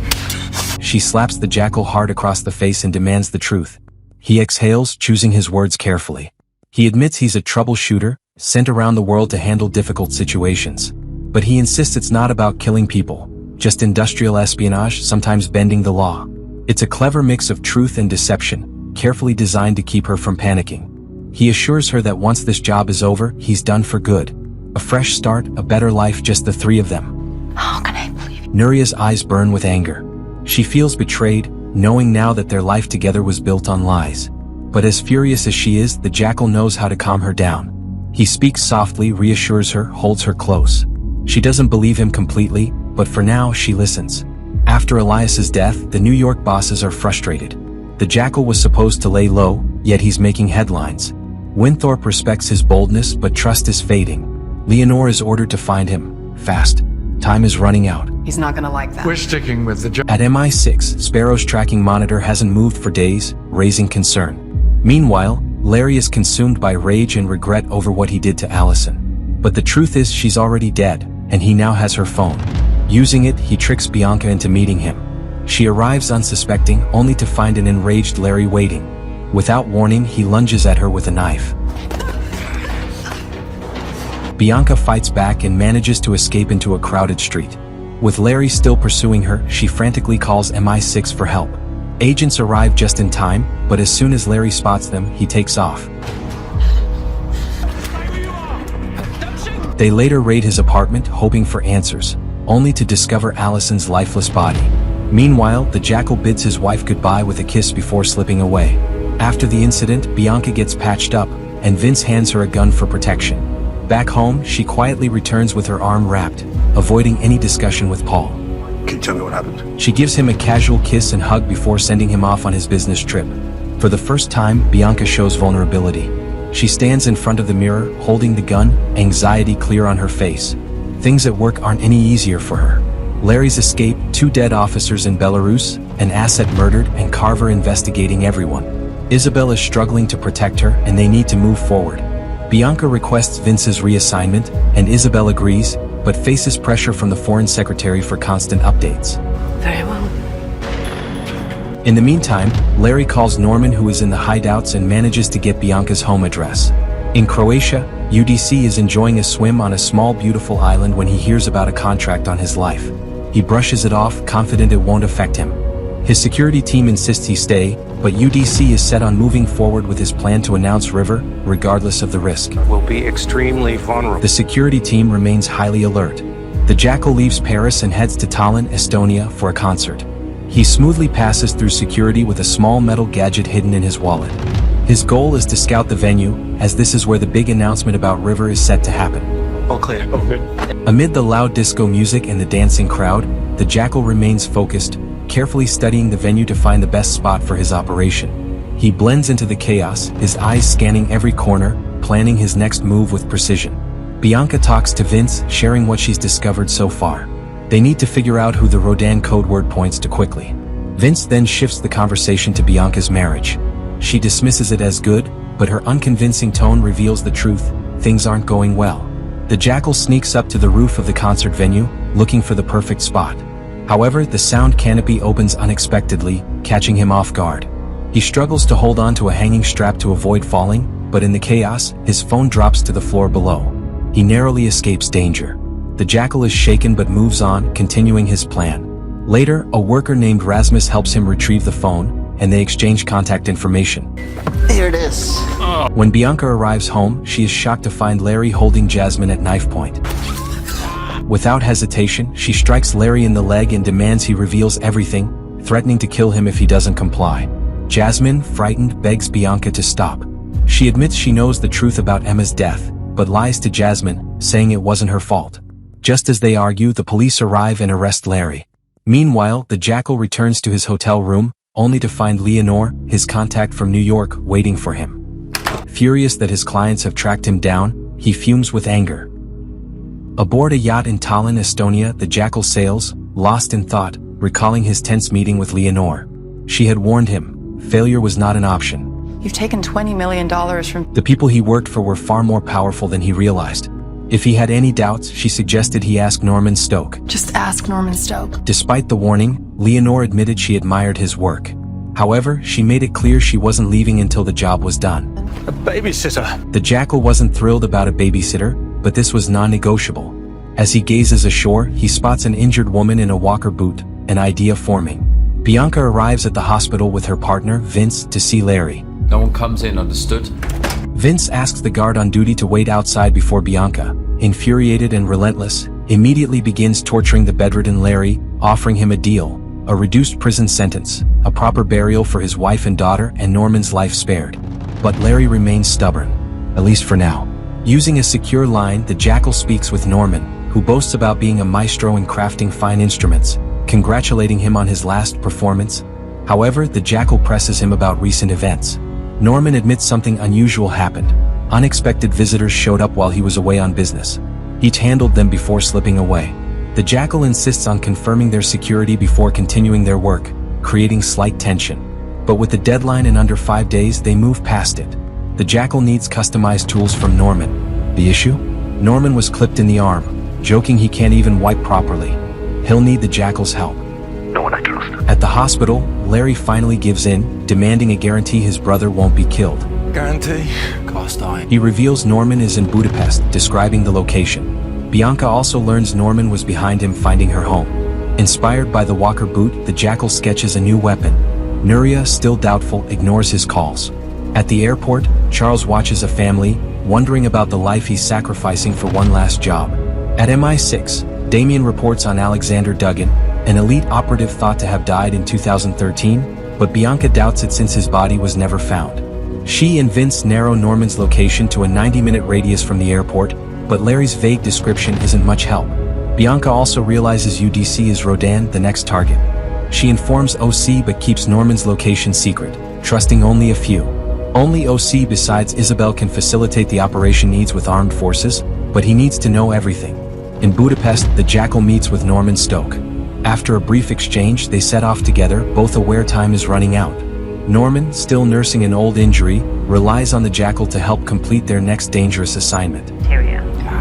She slaps the Jackal hard across the face and demands the truth. He exhales, choosing his words carefully. He admits he's a troubleshooter, sent around the world to handle difficult situations. But he insists it's not about killing people, just industrial espionage, sometimes bending the law. It's a clever mix of truth and deception, carefully designed to keep her from panicking. He assures her that once this job is over, he's done for good. A fresh start, a better life, just the three of them. How can I believe it? Nuria's eyes burn with anger. She feels betrayed, knowing now that their life together was built on lies. But as furious as she is, the Jackal knows how to calm her down. He speaks softly, reassures her, holds her close. She doesn't believe him completely, but for now she listens. After Elias's death, the New York bosses are frustrated. The Jackal was supposed to lay low, yet he's making headlines. Winthorpe respects his boldness, but trust is fading. Leonore is ordered to find him, fast. Time is running out. He's not gonna like that. We're sticking with the At MI6, Sparrow's tracking monitor hasn't moved for days, raising concern. Meanwhile, Larry is consumed by rage and regret over what he did to Allison. But the truth is she's already dead, and he now has her phone. Using it, he tricks Bianca into meeting him. She arrives unsuspecting, only to find an enraged Larry waiting. Without warning, he lunges at her with a knife. Bianca fights back and manages to escape into a crowded street. With Larry still pursuing her, she frantically calls MI6 for help. Agents arrive just in time, but as soon as Larry spots them, he takes off. They later raid his apartment, hoping for answers, only to discover Allison's lifeless body. Meanwhile, the Jackal bids his wife goodbye with a kiss before slipping away. After the incident, Bianca gets patched up, and Vince hands her a gun for protection. Back home, she quietly returns with her arm wrapped, avoiding any discussion with Paul. Can you tell me what happened? She gives him a casual kiss and hug before sending him off on his business trip. For the first time, Bianca shows vulnerability. She stands in front of the mirror, holding the gun, anxiety clear on her face. Things at work aren't any easier for her. Larry's escape, 2 dead officers in Belarus, an asset murdered, and Carver investigating everyone. Isabel is struggling to protect her, and they need to move forward. Bianca requests Vince's reassignment, and Isabel agrees, but faces pressure from the Foreign Secretary for constant updates. Very well. In the meantime, Larry calls Norman, who is in the hideouts, and manages to get Bianca's home address. In Croatia, UDC is enjoying a swim on a small beautiful island when he hears about a contract on his life. He brushes it off, confident it won't affect him. His security team insists he stay, but UDC is set on moving forward with his plan to announce River, regardless of the risk. Will be extremely vulnerable. The security team remains highly alert. The Jackal leaves Paris and heads to Tallinn, Estonia, for a concert. He smoothly passes through security with a small metal gadget hidden in his wallet. His goal is to scout the venue, as this is where the big announcement about River is set to happen. All clear. Okay. Amid the loud disco music and the dancing crowd, the Jackal remains focused, carefully studying the venue to find the best spot for his operation. He blends into the chaos, his eyes scanning every corner, planning his next move with precision. Bianca talks to Vince, sharing what she's discovered so far. They need to figure out who the Rodan code word points to quickly. Vince then shifts the conversation to Bianca's marriage. She dismisses it as good, but her unconvincing tone reveals the truth: things aren't going well. The Jackal sneaks up to the roof of the concert venue, looking for the perfect spot. However, the sound canopy opens unexpectedly, catching him off guard. He struggles to hold on to a hanging strap to avoid falling, but in the chaos, his phone drops to the floor below. He narrowly escapes danger. The Jackal is shaken but moves on, continuing his plan. Later, a worker named Rasmus helps him retrieve the phone, and they exchange contact information. Here it is. When Bianca arrives home, she is shocked to find Larry holding Jasmine at knife point. Without hesitation, she strikes Larry in the leg and demands he reveals everything, threatening to kill him if he doesn't comply. Jasmine, frightened, begs Bianca to stop. She admits she knows the truth about Emma's death, but lies to Jasmine, saying it wasn't her fault. Just as they argue, the police arrive and arrest Larry. Meanwhile, the Jackal returns to his hotel room, only to find Leonore, his contact from New York, waiting for him. Furious that his clients have tracked him down, he fumes with anger. Aboard a yacht in Tallinn, Estonia, the Jackal sails, lost in thought, recalling his tense meeting with Leonore. She had warned him, failure was not an option. You've taken $20 million from... The people he worked for were far more powerful than he realized. If he had any doubts, she suggested he ask Norman Stoke. Just ask Norman Stoke. Despite the warning, Leonore admitted she admired his work. However, she made it clear she wasn't leaving until the job was done. A babysitter. The Jackal wasn't thrilled about a babysitter, but this was non-negotiable. As he gazes ashore, he spots an injured woman in a walker boot, an idea forming. Bianca arrives at the hospital with her partner, Vince, to see Larry. No one comes in, understood? Vince asks the guard on duty to wait outside before Bianca, infuriated and relentless, immediately begins torturing the bedridden Larry, offering him a deal, a reduced prison sentence, a proper burial for his wife and daughter, and Norman's life spared. But Larry remains stubborn, at least for now. Using a secure line, the Jackal speaks with Norman, who boasts about being a maestro in crafting fine instruments, congratulating him on his last performance. However, the Jackal presses him about recent events. Norman admits something unusual happened. Unexpected visitors showed up while he was away on business. Each handled them before slipping away. The Jackal insists on confirming their security before continuing their work, creating slight tension. But with the deadline in under 5 days, they move past it. The Jackal needs customized tools from Norman. The issue? Norman was clipped in the arm, joking he can't even wipe properly. He'll need the Jackal's help. No one I trust. At the hospital, Larry finally gives in, demanding a guarantee his brother won't be killed. Guarantee? Cost eye. He reveals Norman is in Budapest, describing the location. Bianca also learns Norman was behind him finding her home. Inspired by the walker boot, the Jackal sketches a new weapon. Nuria, still doubtful, ignores his calls. At the airport, Charles watches a family, wondering about the life he's sacrificing for one last job. At MI6, Damien reports on Alexander Duggan, an elite operative thought to have died in 2013, but Bianca doubts it since his body was never found. She and Vince narrow Norman's location to a 90-minute radius from the airport, but Larry's vague description isn't much help. Bianca also realizes UDC is Rodan, the next target. She informs OC but keeps Norman's location secret, trusting only a few. Only OC besides Isabel can facilitate the operation needs with armed forces, but he needs to know everything. In Budapest, the Jackal meets with Norman Stoke. After a brief exchange, they set off together, both aware time is running out. Norman, still nursing an old injury, relies on the Jackal to help complete their next dangerous assignment.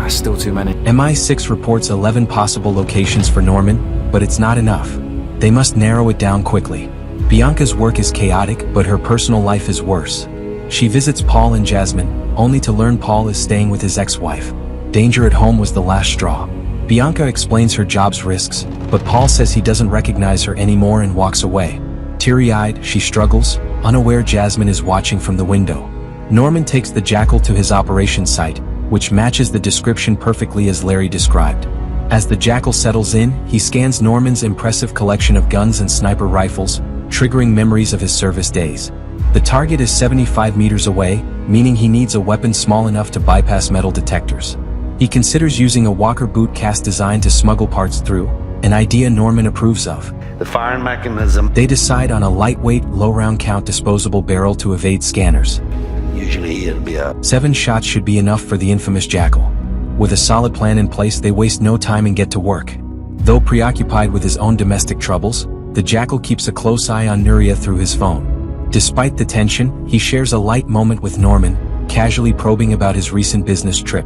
Still too many. MI6 reports 11 possible locations for Norman, but it's not enough. They must narrow it down quickly. Bianca's work is chaotic, but her personal life is worse. She visits Paul and Jasmine, only to learn Paul is staying with his ex-wife. Danger at home was the last straw. Bianca explains her job's risks, but Paul says he doesn't recognize her anymore and walks away. Teary-eyed, she struggles, unaware Jasmine is watching from the window. Norman takes the Jackal to his operation site, which matches the description perfectly as Larry described. As the Jackal settles in, he scans Norman's impressive collection of guns and sniper rifles, triggering memories of his service days. The target is 75 meters away, meaning he needs a weapon small enough to bypass metal detectors. He considers using a walker boot cast designed to smuggle parts through, an idea Norman approves of. The firing mechanism. They decide on a lightweight, low-round count disposable barrel to evade scanners. Usually it'll be 7 shots should be enough for the infamous Jackal. With a solid plan in place, they waste no time and get to work. Though preoccupied with his own domestic troubles, the Jackal keeps a close eye on Nuria through his phone. Despite the tension, he shares a light moment with Norman, casually probing about his recent business trip.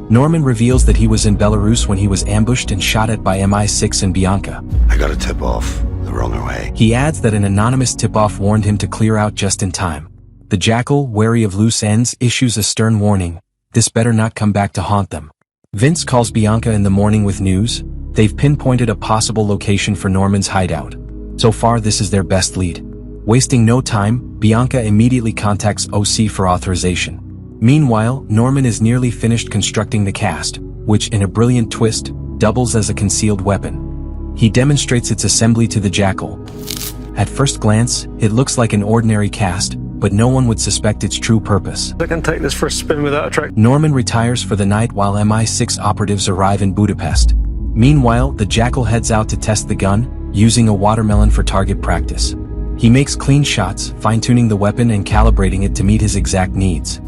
Norman reveals that he was in Belarus when he was ambushed and shot at by MI6 and Bianca. I got a tip-off the wrong way. He adds that an anonymous tip-off warned him to clear out just in time. The Jackal, wary of loose ends, issues a stern warning. This better not come back to haunt them. Vince calls Bianca in the morning with news. They've pinpointed a possible location for Norman's hideout. So far, this is their best lead. Wasting no time, Bianca immediately contacts OC for authorization. Meanwhile, Norman is nearly finished constructing the cast, which, in a brilliant twist, doubles as a concealed weapon. He demonstrates its assembly to the Jackal. At first glance, it looks like an ordinary cast, but no one would suspect its true purpose. I can take this for a spin without a track. Norman retires for the night while MI6 operatives arrive in Budapest. Meanwhile, the Jackal heads out to test the gun, using a watermelon for target practice. He makes clean shots, fine-tuning the weapon and calibrating it to meet his exact needs.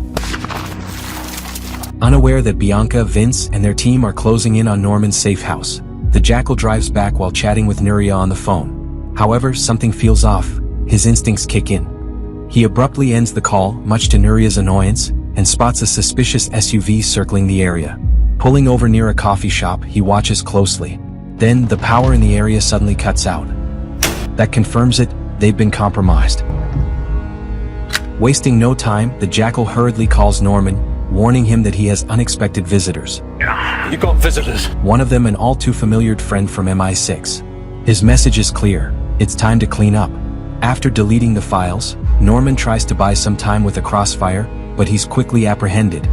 Unaware that Bianca, Vince, and their team are closing in on Norman's safe house, the Jackal drives back while chatting with Nuria on the phone. However, something feels off. His instincts kick in. He abruptly ends the call, much to Nuria's annoyance, and spots a suspicious SUV circling the area. Pulling over near a coffee shop, he watches closely. Then, the power in the area suddenly cuts out. That confirms it, they've been compromised. Wasting no time, the Jackal hurriedly calls Norman, warning him that he has unexpected visitors. You got visitors. One of them an all too familiar friend from MI6. His message is clear: it's time to clean up. After deleting the files, Norman tries to buy some time with a crossfire, but he's quickly apprehended.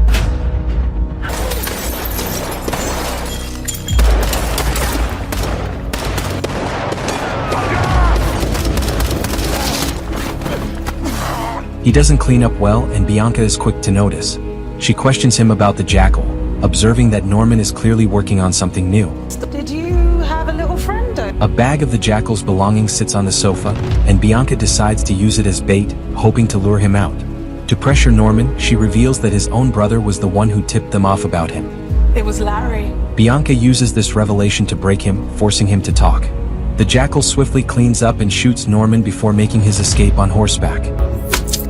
He doesn't clean up well, and Bianca is quick to notice. She questions him about the Jackal, observing that Norman is clearly working on something new. Did you have a little friend? A bag of the Jackal's belongings sits on the sofa, and Bianca decides to use it as bait, hoping to lure him out. To pressure Norman, she reveals that his own brother was the one who tipped them off about him. It was Larry. Bianca uses this revelation to break him, forcing him to talk. The Jackal swiftly cleans up and shoots Norman before making his escape on horseback.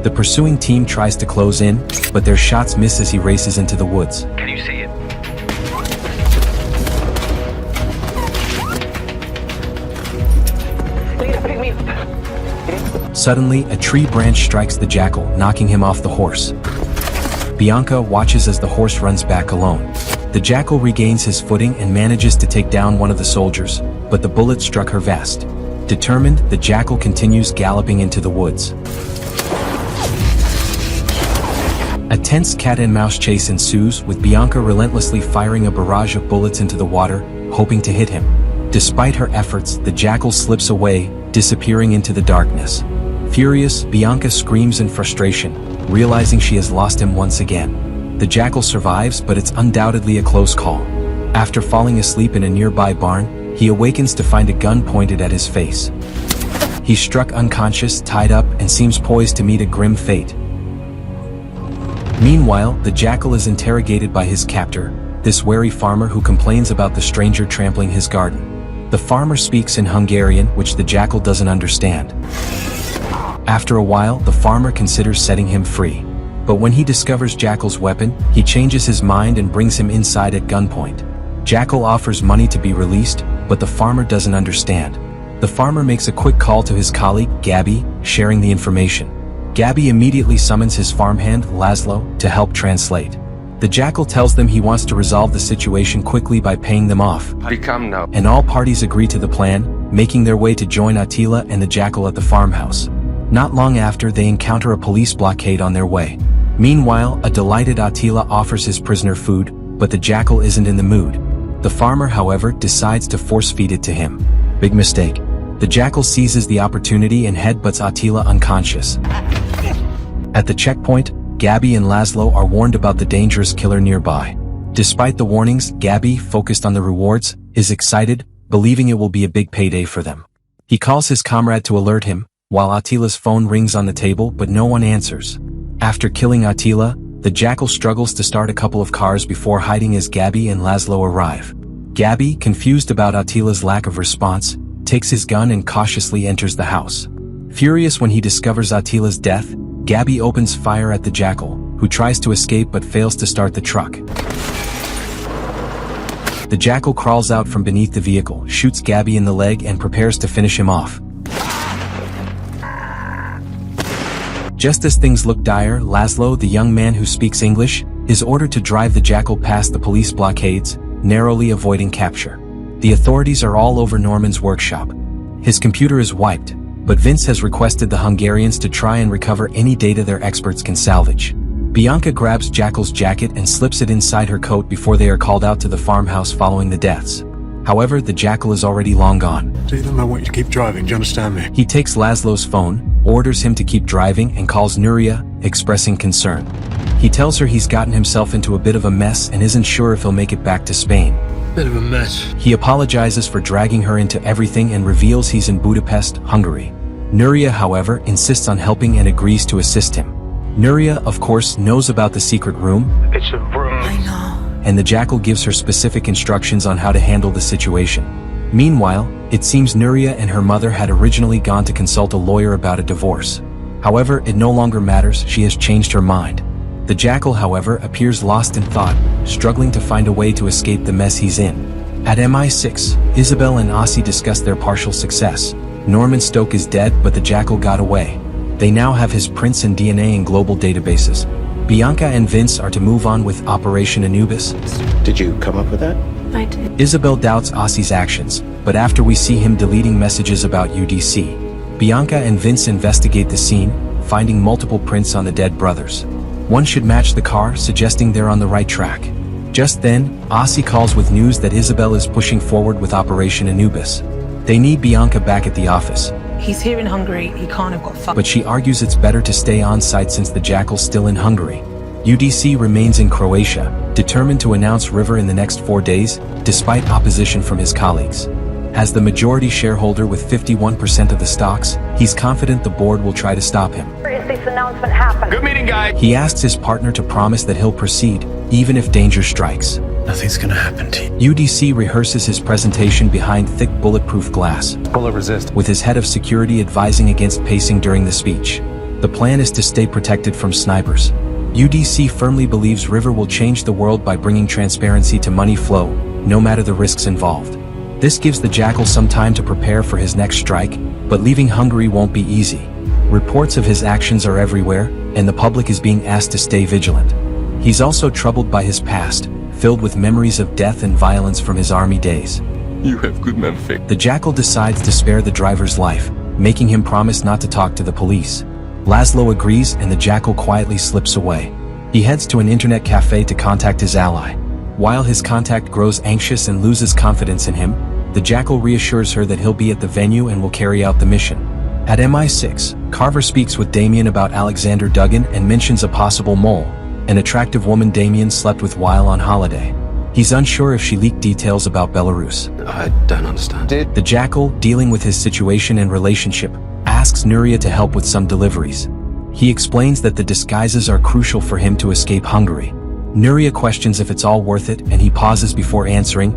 The pursuing team tries to close in, but their shots miss as he races into the woods. Can you see it? Suddenly, a tree branch strikes the Jackal, knocking him off the horse. Bianca watches as the horse runs back alone. The Jackal regains his footing and manages to take down one of the soldiers, but the bullet struck her vest. Determined, the Jackal continues galloping into the woods. A tense cat-and-mouse chase ensues, with Bianca relentlessly firing a barrage of bullets into the water, hoping to hit him. Despite her efforts, the Jackal slips away, disappearing into the darkness. Furious, Bianca screams in frustration, realizing she has lost him once again. The Jackal survives, but it's undoubtedly a close call. After falling asleep in a nearby barn, he awakens to find a gun pointed at his face. He's struck unconscious, tied up, and seems poised to meet a grim fate. Meanwhile, the Jackal is interrogated by his captor, this wary farmer who complains about the stranger trampling his garden. The farmer speaks in Hungarian, which the Jackal doesn't understand. After a while, the farmer considers setting him free. But when he discovers Jackal's weapon, he changes his mind and brings him inside at gunpoint. Jackal offers money to be released, but the farmer doesn't understand. The farmer makes a quick call to his colleague, Gabby, sharing the information. Gabby immediately summons his farmhand, Laszlo, to help translate. The Jackal tells them he wants to resolve the situation quickly by paying them off. Become now. And all parties agree to the plan, making their way to join Attila and the Jackal at the farmhouse. Not long after, they encounter a police blockade on their way. Meanwhile, a delighted Attila offers his prisoner food, but the Jackal isn't in the mood. The farmer, however, decides to force-feed it to him. Big mistake. The Jackal seizes the opportunity and headbutts Attila unconscious. At the checkpoint, Gabby and Laszlo are warned about the dangerous killer nearby. Despite the warnings, Gabby, focused on the rewards, is excited, believing it will be a big payday for them. He calls his comrade to alert him, while Attila's phone rings on the table but no one answers. After killing Attila, the Jackal struggles to start a couple of cars before hiding as Gabby and Laszlo arrive. Gabby, confused about Attila's lack of response, takes his gun and cautiously enters the house. Furious when he discovers Attila's death, Gabby opens fire at the Jackal, who tries to escape but fails to start the truck. The Jackal crawls out from beneath the vehicle, shoots Gabby in the leg and prepares to finish him off. Just as things look dire, Laszlo, the young man who speaks English, is ordered to drive the Jackal past the police blockades, narrowly avoiding capture. The authorities are all over Norman's workshop. His computer is wiped, but Vince has requested the Hungarians to try and recover any data their experts can salvage. Bianca grabs Jackal's jacket and slips it inside her coat before they are called out to the farmhouse following the deaths. However, the Jackal is already long gone. Do them, I want you to keep driving, do you understand me? He takes Laszlo's phone, orders him to keep driving, and calls Nuria, expressing concern. He tells her he's gotten himself into a bit of a mess and isn't sure if he'll make it back to Spain. Bit of a mess. He apologizes for dragging her into everything and reveals he's in Budapest, Hungary. Nuria, however, insists on helping and agrees to assist him. Nuria, of course, knows about the secret room. It's a room. I know. And the Jackal gives her specific instructions on how to handle the situation. Meanwhile, it seems Nuria and her mother had originally gone to consult a lawyer about a divorce. However, it no longer matters, she has changed her mind. The Jackal, however, appears lost in thought, struggling to find a way to escape the mess he's in. At MI6, Isabel and Ossie discuss their partial success. Norman Stoke is dead, but the Jackal got away. They now have his prints and DNA in global databases. Bianca and Vince are to move on with Operation Anubis. Did you come up with that? I did. Isabel doubts Ossie's actions, but after we see him deleting messages about UDC, Bianca and Vince investigate the scene, finding multiple prints on the dead brothers. One should match the car, suggesting they're on the right track. Just then, Ossie calls with news that Isabel is pushing forward with Operation Anubis. They need Bianca back at the office. He's here in Hungary, he can't have got fucked. But she argues it's better to stay on site since the Jackal's still in Hungary. UDC remains in Croatia, determined to announce River in the next 4 days, despite opposition from his colleagues. As the majority shareholder with 51% of the stocks, he's confident the board will try to stop him. Where is this announcement happen? Good meeting, guys. He asks his partner to promise that he'll proceed, even if danger strikes. Nothing's gonna happen to you. UDC rehearses his presentation behind thick bulletproof glass, Bullet resist. with his head of security advising against pacing during the speech. The plan is to stay protected from snipers. UDC firmly believes River will change the world by bringing transparency to money flow, no matter the risks involved. This gives the Jackal some time to prepare for his next strike, but leaving Hungary won't be easy. Reports of his actions are everywhere, and the public is being asked to stay vigilant. He's also troubled by his past, filled with memories of death and violence from his army days. You have good men fake. The Jackal decides to spare the driver's life, making him promise not to talk to the police. Laszlo agrees and the Jackal quietly slips away. He heads to an internet cafe to contact his ally. While his contact grows anxious and loses confidence in him, the Jackal reassures her that he'll be at the venue and will carry out the mission. At MI6, Carver speaks with Damien about Alexander Duggan and mentions a possible mole, an attractive woman Damien slept with while on holiday. He's unsure if she leaked details about Belarus. I don't understand. The Jackal, dealing with his situation and relationship, asks Nuria to help with some deliveries. He explains that the disguises are crucial for him to escape Hungary. Nuria questions if it's all worth it, and he pauses before answering.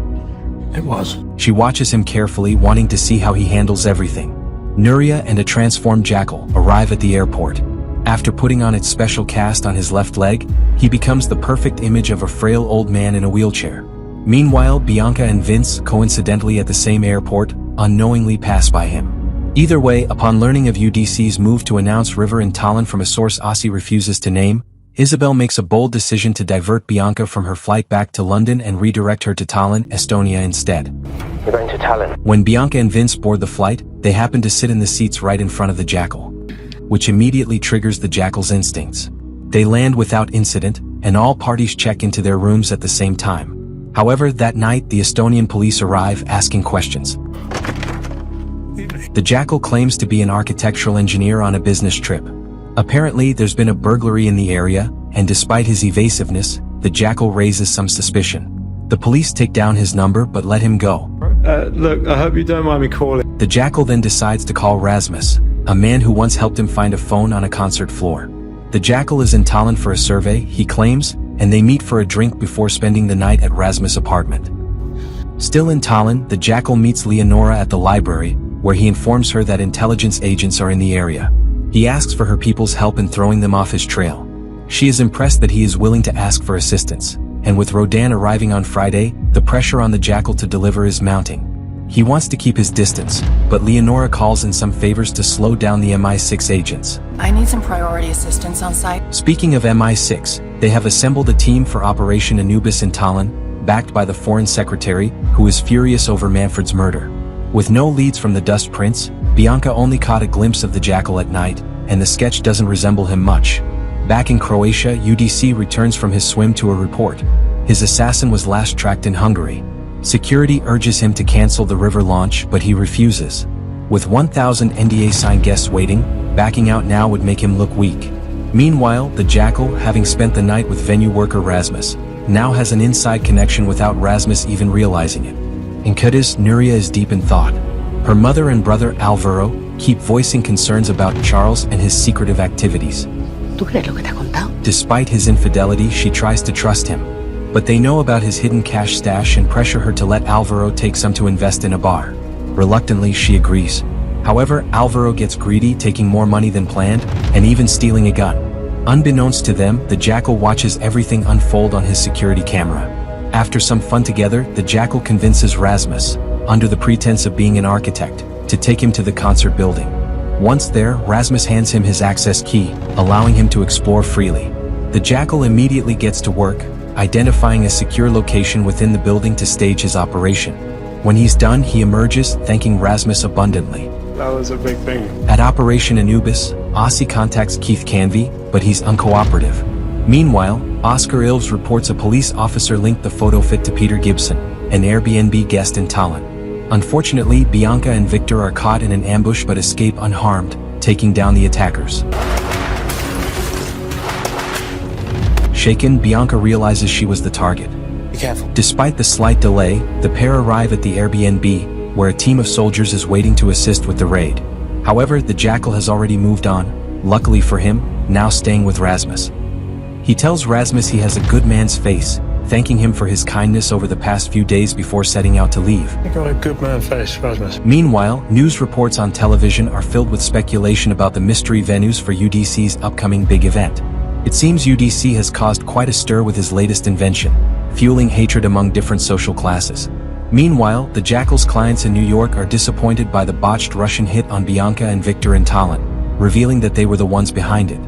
It was. She watches him carefully, wanting to see how he handles everything. Nuria and a transformed Jackal arrive at the airport. After putting on its special cast on his left leg, he becomes the perfect image of a frail old man in a wheelchair. Meanwhile, Bianca and Vince, coincidentally at the same airport, unknowingly pass by him. Either way, upon learning of UDC's move to announce River in Tallinn from a source Ossie refuses to name, Isabel makes a bold decision to divert Bianca from her flight back to London and redirect her to Tallinn, Estonia instead. We're going to Tallinn. When Bianca and Vince board the flight, they happen to sit in the seats right in front of the Jackal, which immediately triggers the Jackal's instincts. They land without incident, and all parties check into their rooms at the same time. However, that night the Estonian police arrive asking questions. The Jackal claims to be an architectural engineer on a business trip. Apparently, there's been a burglary in the area, and despite his evasiveness, the Jackal raises some suspicion. The police take down his number but let him go. Look, I hope you don't mind me calling. The Jackal then decides to call Rasmus, a man who once helped him find a phone on a concert floor. The Jackal is in Tallinn for a survey, he claims, and they meet for a drink before spending the night at Rasmus' apartment. Still in Tallinn, the Jackal meets Leonora at the library, where he informs her that intelligence agents are in the area. He asks for her people's help in throwing them off his trail. She is impressed that he is willing to ask for assistance, and with Rodan arriving on Friday, the pressure on the Jackal to deliver is mounting. He wants to keep his distance, but Leonora calls in some favors to slow down the MI6 agents. I need some priority assistance on site. Speaking of MI6, they have assembled a team for Operation Anubis in Tallinn, backed by the Foreign Secretary, who is furious over Manfred's murder. With no leads from the Dust Prince, Bianca only caught a glimpse of the Jackal at night, and the sketch doesn't resemble him much. Back in Croatia, UDC returns from his swim to a report. His assassin was last tracked in Hungary. Security urges him to cancel the river launch, but he refuses. With 1,000 NDA signed guests waiting, backing out now would make him look weak. Meanwhile, the Jackal, having spent the night with venue worker Rasmus, now has an inside connection without Rasmus even realizing it. In Cadiz, Nuria is deep in thought. Her mother and brother Alvaro keep voicing concerns about Charles and his secretive activities. ¿Tú crees lo que te ha contado? Despite his infidelity, she tries to trust him. But they know about his hidden cash stash and pressure her to let Alvaro take some to invest in a bar. Reluctantly, she agrees. However, Alvaro gets greedy, taking more money than planned, and even stealing a gun. Unbeknownst to them, the Jackal watches everything unfold on his security camera. After some fun together, the Jackal convinces Rasmus, under the pretense of being an architect, to take him to the concert building. Once there, Rasmus hands him his access key, allowing him to explore freely. The Jackal immediately gets to work, identifying a secure location within the building to stage his operation. When he's done, he emerges, thanking Rasmus abundantly. That was a big thing. At Operation Anubis, Aussie contacts Keith Canvey, but he's uncooperative. Meanwhile, Oscar Ilves reports a police officer linked the photo fit to Peter Gibson, an Airbnb guest in Tallinn. Unfortunately, Bianca and Victor are caught in an ambush but escape unharmed, taking down the attackers. Shaken, Bianca realizes she was the target. Be careful. Despite the slight delay, the pair arrive at the Airbnb, where a team of soldiers is waiting to assist with the raid. However, the Jackal has already moved on, luckily for him, now staying with Rasmus. He tells Rasmus he has a good man's face, thanking him for his kindness over the past few days before setting out to leave. You got a good man face, Rasmus. Meanwhile, news reports on television are filled with speculation about the mystery venues for UDC's upcoming big event. It seems UDC has caused quite a stir with his latest invention, fueling hatred among different social classes. Meanwhile, the Jackal's clients in New York are disappointed by the botched Russian hit on Bianca and Victor in Tallinn, revealing that they were the ones behind it.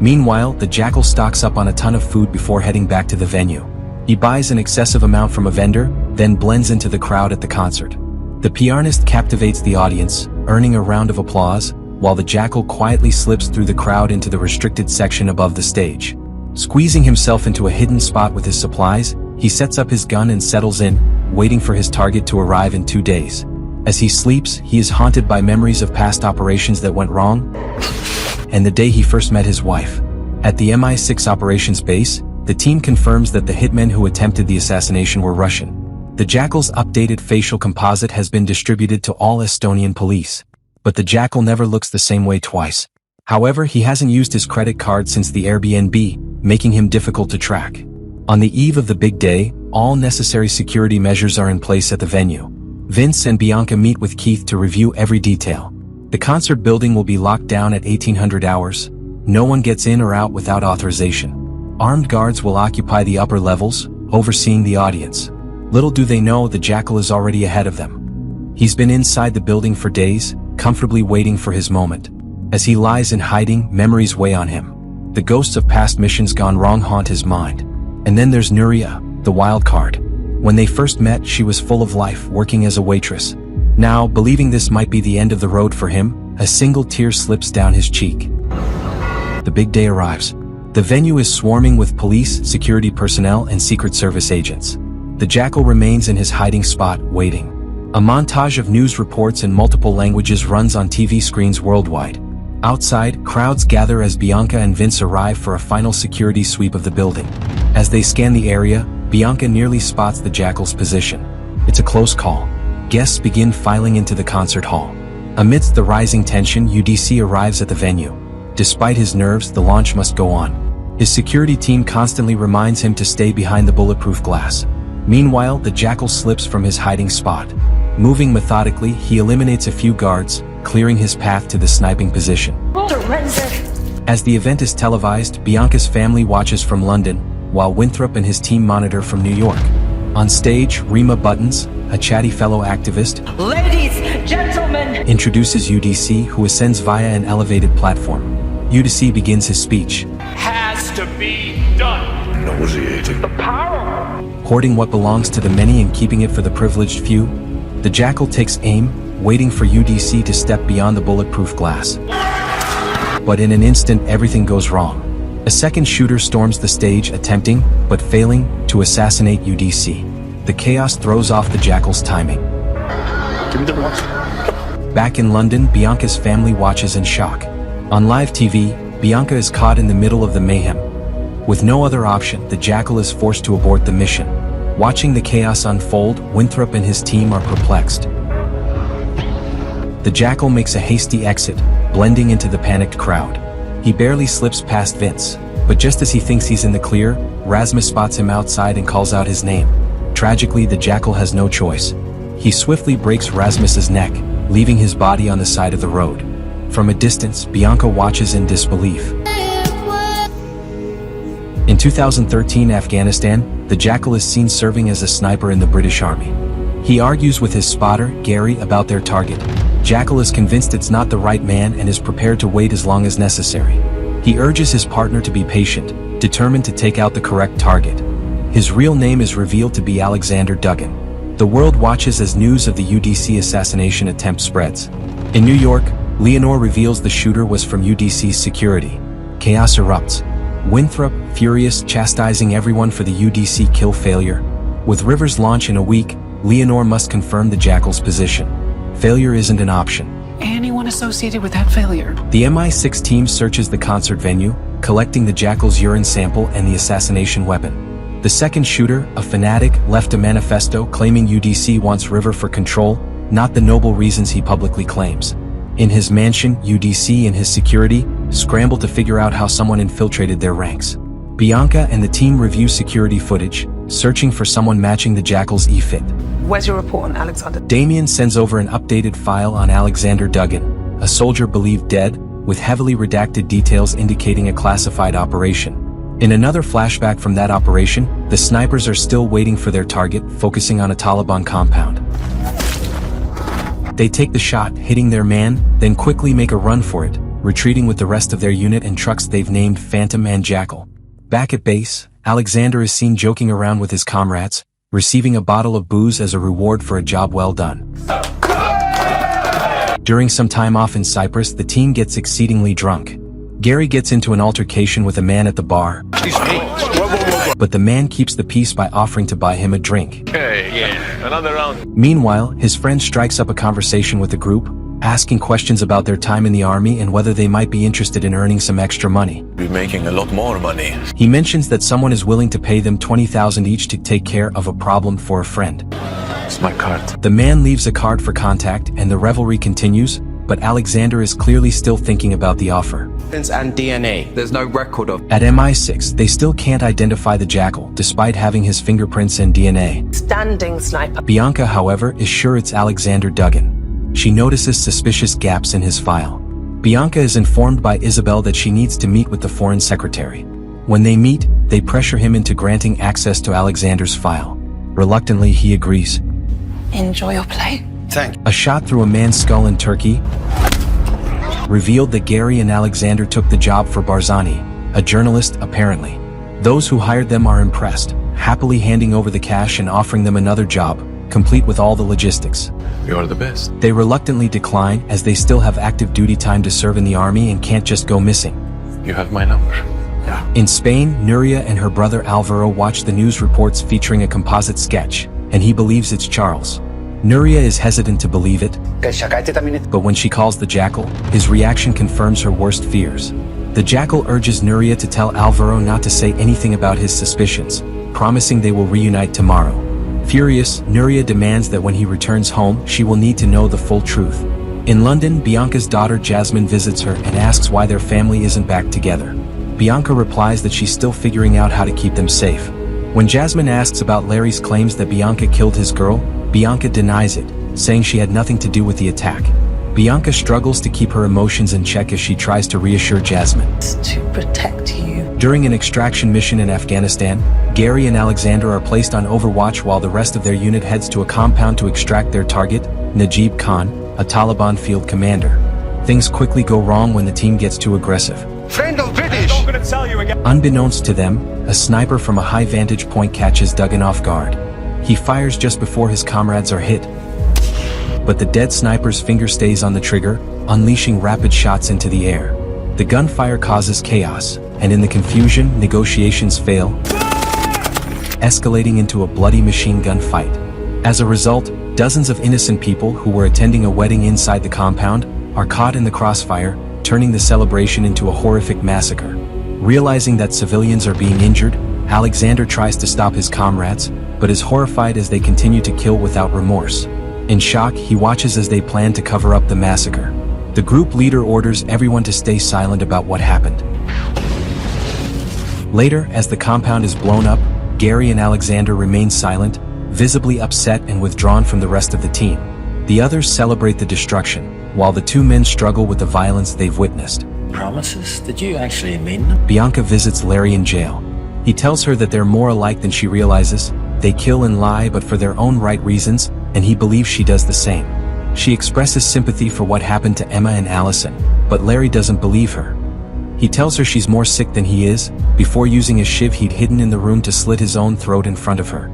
Meanwhile, the Jackal stocks up on a ton of food before heading back to the venue. He buys an excessive amount from a vendor, then blends into the crowd at the concert. The pianist captivates the audience, earning a round of applause, while the Jackal quietly slips through the crowd into the restricted section above the stage. Squeezing himself into a hidden spot with his supplies, he sets up his gun and settles in, waiting for his target to arrive in 2 days. As he sleeps, he is haunted by memories of past operations that went wrong, and the day he first met his wife. At the MI6 operations base, the team confirms that the hitmen who attempted the assassination were Russian. The Jackal's updated facial composite has been distributed to all Estonian police. But the Jackal never looks the same way twice. However, he hasn't used his credit card since the Airbnb, making him difficult to track. On the eve of the big day, all necessary security measures are in place at the venue. Vince and Bianca meet with Keith to review every detail. The concert building will be locked down at 1800 hours. No one gets in or out without authorization. Armed guards will occupy the upper levels, overseeing the audience. Little do they know the Jackal is already ahead of them. He's been inside the building for days, comfortably waiting for his moment. As he lies in hiding, memories weigh on him. The ghosts of past missions gone wrong haunt his mind. And then there's Nuria, the wild card. When they first met, she was full of life, working as a waitress. Now, believing this might be the end of the road for him, a single tear slips down his cheek. The big day arrives. The venue is swarming with police, security personnel, and Secret Service agents. The Jackal remains in his hiding spot, waiting. A montage of news reports in multiple languages runs on TV screens worldwide. Outside, crowds gather as Bianca and Vince arrive for a final security sweep of the building. As they scan the area, Bianca nearly spots the Jackal's position. It's a close call. Guests begin filing into the concert hall. Amidst the rising tension, UDC arrives at the venue. Despite his nerves, the launch must go on. His security team constantly reminds him to stay behind the bulletproof glass. Meanwhile, the Jackal slips from his hiding spot. Moving methodically, he eliminates a few guards, clearing his path to the sniping position. As the event is televised, Bianca's family watches from London, while Winthrop and his team monitor from New York. On stage, Rima Buttons, a chatty fellow activist, Ladies, gentlemen, introduces UDC, who ascends via an elevated platform. UDC begins his speech. Has to be done. Nauseating. The power. Hoarding what belongs to the many and keeping it for the privileged few, the Jackal takes aim, waiting for UDC to step beyond the bulletproof glass. But in an instant, everything goes wrong. A second shooter storms the stage, attempting, but failing, to assassinate UDC. the chaos throws off the Jackal's timing. Give me the watch. Back in London, Bianca's family watches in shock. On live TV, Bianca is caught in the middle of the mayhem. With no other option, the Jackal is forced to abort the mission. Watching the chaos unfold, Winthrop and his team are perplexed. The Jackal makes a hasty exit, blending into the panicked crowd. He barely slips past Vince, but just as he thinks he's in the clear, Rasmus spots him outside and calls out his name. Tragically, the Jackal has no choice. He swiftly breaks Rasmus's neck, leaving his body on the side of the road. From a distance, Bianca watches in disbelief. In 2013 Afghanistan, the Jackal is seen serving as a sniper in the British Army. He argues with his spotter, Gary, about their target. Jackal is convinced it's not the right man and is prepared to wait as long as necessary. He urges his partner to be patient, determined to take out the correct target. His real name is revealed to be Alexander Duggan. The world watches as news of the UDC assassination attempt spreads. In New York, Leonore reveals the shooter was from UDC's security. Chaos erupts. Winthrop, furious, chastising everyone for the UDC kill failure. With Rivers' launch in a week, Leonore must confirm the Jackal's position. Failure isn't an option. Anyone associated with that failure? The MI6 team searches the concert venue, collecting the Jackal's urine sample and the assassination weapon. The second shooter, a fanatic, left a manifesto claiming UDC wants River for control, not the noble reasons he publicly claims. In his mansion, UDC and his security scramble to figure out how someone infiltrated their ranks. Bianca and the team review security footage, searching for someone matching the Jackal's e-fit. Where's your report on Alexander? Damien sends over an updated file on Alexander Duggan, a soldier believed dead, with heavily redacted details indicating a classified operation. In another flashback from that operation, the snipers are still waiting for their target, focusing on a Taliban compound. They take the shot, hitting their man, then quickly make a run for it, retreating with the rest of their unit and trucks they've named Phantom and Jackal. Back at base, Alexander is seen joking around with his comrades, receiving a bottle of booze as a reward for a job well done. During some time off in Cyprus, the team gets exceedingly drunk. Gary gets into an altercation with a man at the bar, but the man keeps the peace by offering to buy him a drink. Another round. Meanwhile, his friend strikes up a conversation with the group, asking questions about their time in the army and whether they might be interested in earning some extra money. We're making a lot more money. He mentions that someone is willing to pay them $20,000 each to take care of a problem for a friend. It's my card. The man leaves a card for contact and the revelry continues, but Alexander is clearly still thinking about the offer. And DNA. There's no record of. At MI6, they still can't identify the Jackal, despite having his fingerprints and DNA. Standing sniper. Bianca, however, is sure it's Alexander Duggan. She notices suspicious gaps in his file. Bianca is informed by Isabel that she needs to meet with the foreign secretary. When they meet, they pressure him into granting access to Alexander's file. Reluctantly, he agrees. Enjoy your play. Thank you. A shot through a man's skull in Turkey revealed that Gary and Alexander took the job for Barzani, a journalist apparently. Those who hired them are impressed, happily handing over the cash and offering them another job, complete with all the logistics. You are the best. They reluctantly decline as they still have active duty time to serve in the army and can't just go missing. You have my number. Yeah. In Spain, Nuria and her brother Alvaro watch the news reports featuring a composite sketch, and he believes it's Charles. Nuria is hesitant to believe it, but when she calls the Jackal, his reaction confirms her worst fears. The Jackal urges Nuria to tell Alvaro not to say anything about his suspicions, promising they will reunite tomorrow. Furious, Nuria demands that when he returns home, she will need to know the full truth. In London, Bianca's daughter Jasmine visits her and asks why their family isn't back together. Bianca replies that she's still figuring out how to keep them safe. When Jasmine asks about Larry's claims that Bianca killed his girl, Bianca denies it, saying she had nothing to do with the attack. Bianca struggles to keep her emotions in check as she tries to reassure Jasmine. To protect you. During an extraction mission in Afghanistan, Gary and Alexander are placed on overwatch while the rest of their unit heads to a compound to extract their target, Najib Khan, a Taliban field commander. Things quickly go wrong when the team gets too aggressive. Friend of British! I'm not gonna tell you again. Unbeknownst to them, a sniper from a high vantage point catches Duggan off guard. He fires just before his comrades are hit. But the dead sniper's finger stays on the trigger, unleashing rapid shots into the air. The gunfire causes chaos, and in the confusion, negotiations fail. escalating into a bloody machine gun fight. As a result, dozens of innocent people who were attending a wedding inside the compound are caught in the crossfire, turning the celebration into a horrific massacre. Realizing that civilians are being injured, Alexander tries to stop his comrades, but is horrified as they continue to kill without remorse. In shock, he watches as they plan to cover up the massacre. The group leader orders everyone to stay silent about what happened. Later, as the compound is blown up, Gary and Alexander remain silent, visibly upset and withdrawn from the rest of the team. The others celebrate the destruction, while the two men struggle with the violence they've witnessed. Promises? Did you actually mean them? Bianca visits Larry in jail. He tells her that they're more alike than she realizes. They kill and lie but for their own right reasons, and he believes she does the same. She expresses sympathy for what happened to Emma and Allison, but Larry doesn't believe her. He tells her she's more sick than he is, before using a shiv he'd hidden in the room to slit his own throat in front of her.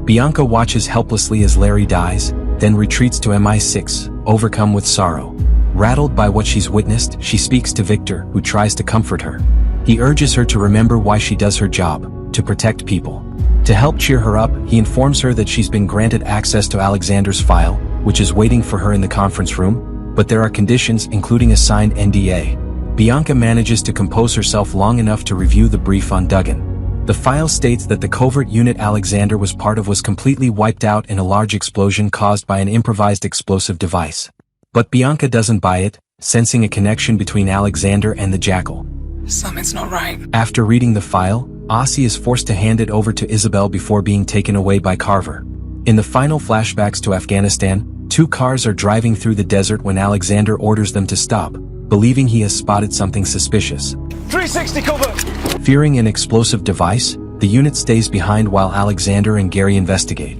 Bianca watches helplessly as Larry dies, then retreats to MI6, overcome with sorrow. Rattled by what she's witnessed, she speaks to Victor, who tries to comfort her. He urges her to remember why she does her job, to protect people. To help cheer her up, he informs her that she's been granted access to Alexander's file, which is waiting for her in the conference room, but there are conditions, including a signed NDA. Bianca manages to compose herself long enough to review the brief on Duggan. The file states that the covert unit Alexander was part of was completely wiped out in a large explosion caused by an improvised explosive device. But Bianca doesn't buy it, sensing a connection between Alexander and the Jackal. Something's not right. After reading the file, Ossie is forced to hand it over to Isabel before being taken away by Carver. In the final flashbacks to Afghanistan, two cars are driving through the desert when Alexander orders them to stop, believing he has spotted something suspicious. 360 cover! Fearing an explosive device, the unit stays behind while Alexander and Gary investigate.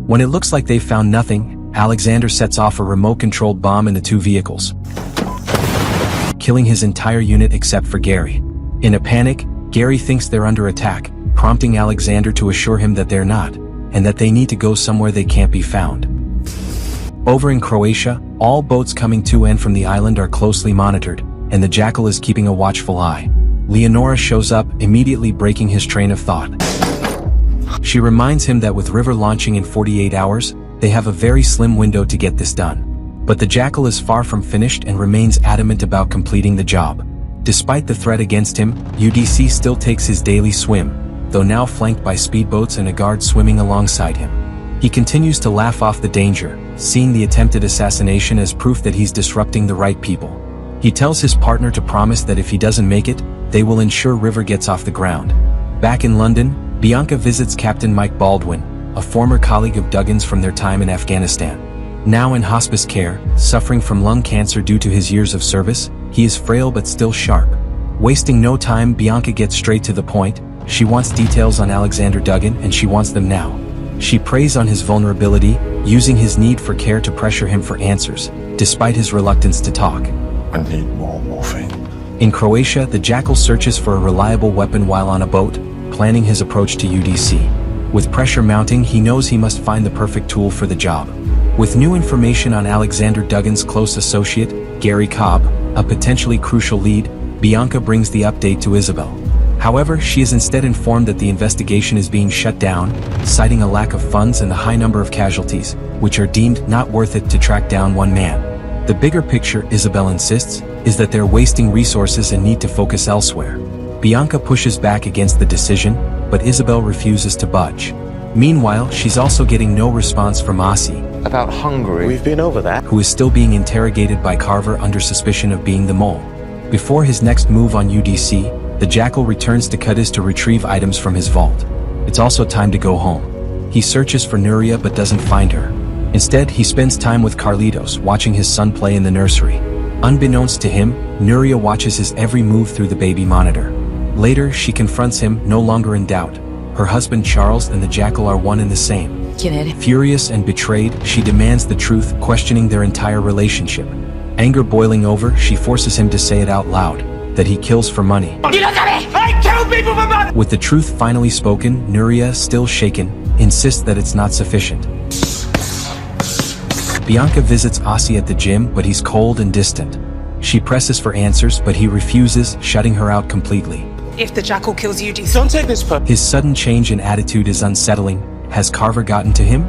When it looks like they've found nothing, Alexander sets off a remote-controlled bomb in the two vehicles, killing his entire unit except for Gary. In a panic, Gary thinks they're under attack, prompting Alexander to assure him that they're not, and that they need to go somewhere they can't be found. Over in Croatia, all boats coming to and from the island are closely monitored, and the Jackal is keeping a watchful eye. Leonora shows up, immediately breaking his train of thought. She reminds him that with River launching in 48 hours, they have a very slim window to get this done. But the Jackal is far from finished and remains adamant about completing the job. Despite the threat against him, UDC still takes his daily swim, though now flanked by speedboats and a guard swimming alongside him. He continues to laugh off the danger, seeing the attempted assassination as proof that he's disrupting the right people. He tells his partner to promise that if he doesn't make it, they will ensure River gets off the ground. Back in London, Bianca visits Captain Mike Baldwin, a former colleague of Duggan's from their time in Afghanistan. Now in hospice care, suffering from lung cancer due to his years of service, he is frail but still sharp. Wasting no time, Bianca gets straight to the point. She wants details on Alexander Duggan, and she wants them now. She preys on his vulnerability, using his need for care to pressure him for answers, despite his reluctance to talk. I need more morphine. In Croatia, the Jackal searches for a reliable weapon while on a boat, planning his approach to UDC. With pressure mounting, he knows he must find the perfect tool for the job. With new information on Alexander Duggan's close associate, Gary Cobb, a potentially crucial lead, Bianca brings the update to Isabel. However, she is instead informed that the investigation is being shut down, citing a lack of funds and the high number of casualties, which are deemed not worth it to track down one man. The bigger picture, Isabel insists, is that they're wasting resources and need to focus elsewhere. Bianca pushes back against the decision, but Isabel refuses to budge. Meanwhile, she's also getting no response from Ossie, About Hungary. We've been over that. who is still being interrogated by Carver under suspicion of being the mole. Before his next move on UDC, the Jackal returns to Cadiz to retrieve items from his vault. It's also time to go home. He searches for Nuria but doesn't find her. Instead, he spends time with Carlitos, watching his son play in the nursery. Unbeknownst to him, Nuria watches his every move through the baby monitor. Later, she confronts him, no longer in doubt. Her husband Charles and the Jackal are one and the same. Furious and betrayed, she demands the truth, questioning their entire relationship. Anger boiling over, she forces him to say it out loud, that he kills for money. I kill people for money! With the truth finally spoken, Nuria, still shaken, insists that it's not sufficient. Bianca visits Ossie at the gym, but he's cold and distant. She presses for answers, but he refuses, shutting her out completely. If the Jackal kills UDC... Don't take this His sudden change in attitude is unsettling. Has Carver gotten to him?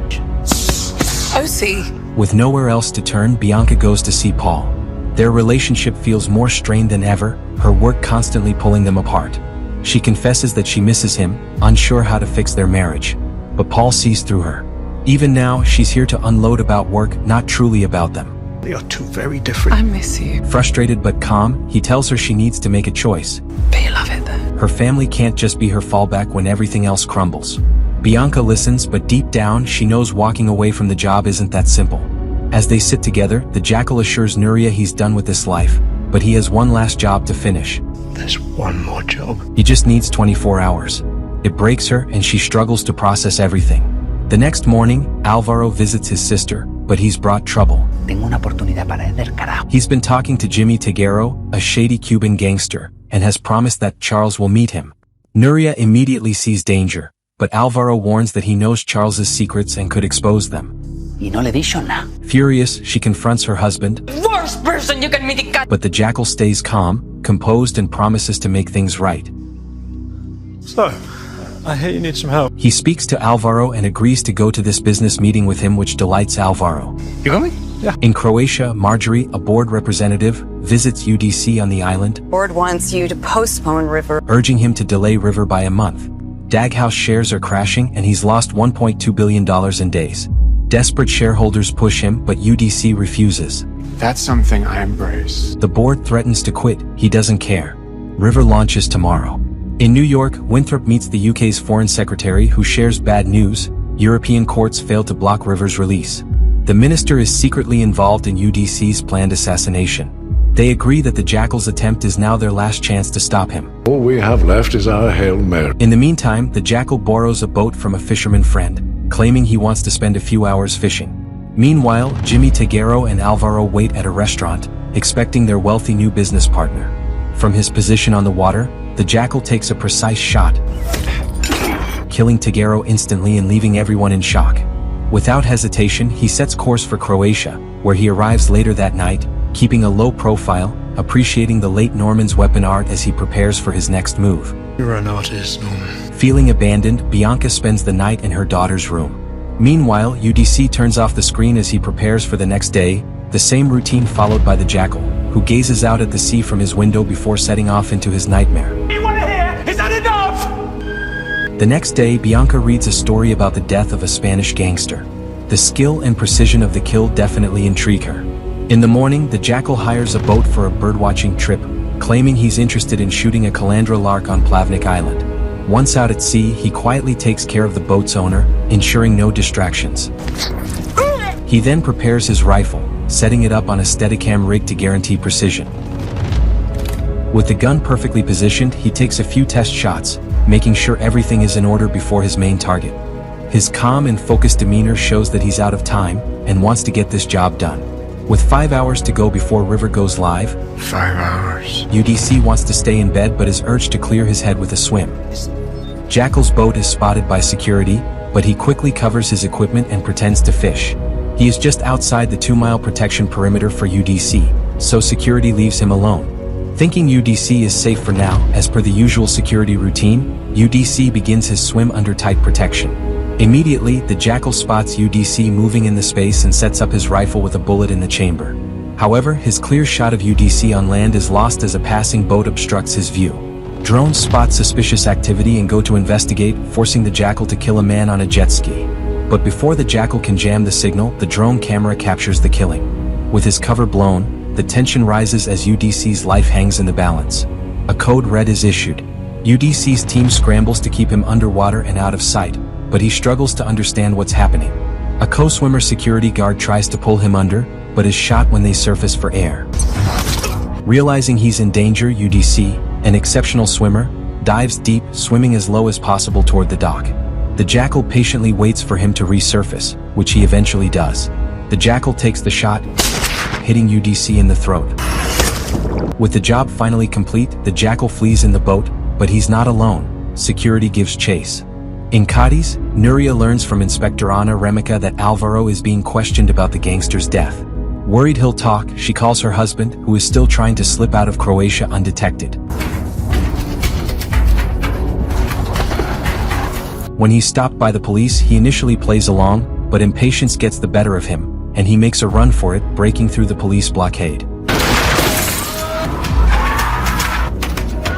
OC. With nowhere else to turn, Bianca goes to see Paul. Their relationship feels more strained than ever, her work constantly pulling them apart. She confesses that she misses him, unsure how to fix their marriage. But Paul sees through her. Even now, she's here to unload about work, not truly about them. They are two very different. I miss you. Frustrated but calm, he tells her she needs to make a choice. But you love it then. Her family can't just be her fallback when everything else crumbles. Bianca listens, but deep down, she knows walking away from the job isn't that simple. As they sit together, the Jackal assures Nuria he's done with this life, but he has one last job to finish. There's one more job. He just needs 24 hours. It breaks her, and she struggles to process everything. The next morning, Alvaro visits his sister, but he's brought trouble. Tengo una oportunidad para el carajo. He's been talking to Jimmy Teguero, a shady Cuban gangster, and has promised that Charles will meet him. Nuria immediately sees danger, but Alvaro warns that he knows Charles's secrets and could expose them. Y no le he dicho nada. Furious, she confronts her husband, Worst person you can meet. but the Jackal stays calm, composed, and promises to make things right. So, I hear you need some help. He speaks to Alvaro and agrees to go to this business meeting with him, which delights Alvaro. You coming? Yeah. In Croatia, Marjorie, a board representative, visits UDC on the island. Board wants you to postpone River, urging him to delay River by a month. Daghouse shares are crashing and he's lost $1.2 billion in days. Desperate shareholders push him, but UDC refuses. That's something I embrace. The board threatens to quit, he doesn't care. River launches tomorrow. In New York, Winthrop meets the UK's foreign secretary who shares bad news. European courts failed to block River's release. The minister is secretly involved in UDC's planned assassination. They agree that the Jackal's attempt is now their last chance to stop him. All we have left is our Hail Mary. In the meantime, the Jackal borrows a boat from a fisherman friend, claiming he wants to spend a few hours fishing. Meanwhile, Jimmy Teguero and Alvaro wait at a restaurant, expecting their wealthy new business partner. From his position on the water, the Jackal takes a precise shot, killing Teguero instantly and leaving everyone in shock. Without hesitation, he sets course for Croatia, where he arrives later that night, keeping a low profile, appreciating the late Norman's weapon art as he prepares for his next move. You're an artist, Norman. Feeling abandoned, Bianca spends the night in her daughter's room. Meanwhile, UDC turns off the screen as he prepares for the next day, the same routine followed by the Jackal, who gazes out at the sea from his window before setting off into his nightmare. You want to hear? Is that enough? The next day, Bianca reads a story about the death of a Spanish gangster. The skill and precision of the kill definitely intrigue her. In the morning, the Jackal hires a boat for a birdwatching trip, claiming he's interested in shooting a calandra lark on Plavnik Island. Once out at sea, he quietly takes care of the boat's owner, ensuring no distractions. He then prepares his rifle, setting it up on a Steadicam rig to guarantee precision. With the gun perfectly positioned, he takes a few test shots, making sure everything is in order before his main target. His calm and focused demeanor shows that he's out of time and wants to get this job done. With 5 hours to go before River goes live, 5 hours. UDC wants to stay in bed but is urged to clear his head with a swim. Jackal's boat is spotted by security, but he quickly covers his equipment and pretends to fish. He is just outside the 2-mile protection perimeter for UDC, so security leaves him alone. Thinking UDC is safe for now, as per the usual security routine, UDC begins his swim under tight protection. Immediately, the Jackal spots UDC moving in the space and sets up his rifle with a bullet in the chamber. However, his clear shot of UDC on land is lost as a passing boat obstructs his view. Drones spot suspicious activity and go to investigate, forcing the Jackal to kill a man on a jet ski. But before the Jackal can jam the signal, the drone camera captures the killing. With his cover blown, the tension rises as UDC's life hangs in the balance. A code red is issued. UDC's team scrambles to keep him underwater and out of sight, but he struggles to understand what's happening. A co-swimmer security guard tries to pull him under, but is shot when they surface for air. Realizing he's in danger, UDC, an exceptional swimmer, dives deep, swimming as low as possible toward the dock. The Jackal patiently waits for him to resurface, which he eventually does. The Jackal takes the shot, hitting UDC in the throat. With the job finally complete, the Jackal flees in the boat, but he's not alone. Security gives chase. In Cadiz, Nuria learns from Inspector Ana Remica that Alvaro is being questioned about the gangster's death. Worried he'll talk, she calls her husband, who is still trying to slip out of Croatia undetected. When he's stopped by the police, he initially plays along, but impatience gets the better of him, and he makes a run for it, breaking through the police blockade.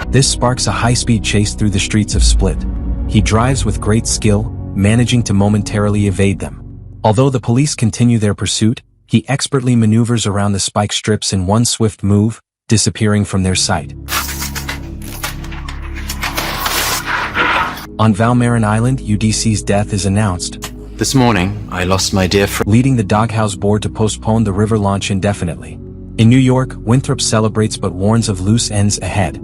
This sparks a high-speed chase through the streets of Split. He drives with great skill, managing to momentarily evade them. Although the police continue their pursuit, he expertly maneuvers around the spike strips in one swift move, disappearing from their sight. On Valmarin Island, UDC's death is announced. This morning, I lost my dear friend, leading the Doghouse board to postpone the river launch indefinitely. In New York, Winthrop celebrates but warns of loose ends ahead.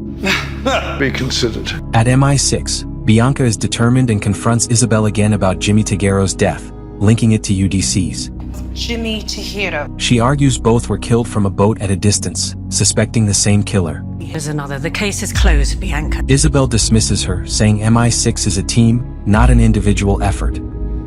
Be considered. At MI6, Bianca is determined and confronts Isabel again about Jimmy Teguero's death, linking it to UDC's. Jimmy Teguero. She argues both were killed from a boat at a distance, suspecting the same killer. Here's another. The case is closed, Bianca. Isabel dismisses her, saying MI6 is a team, not an individual effort.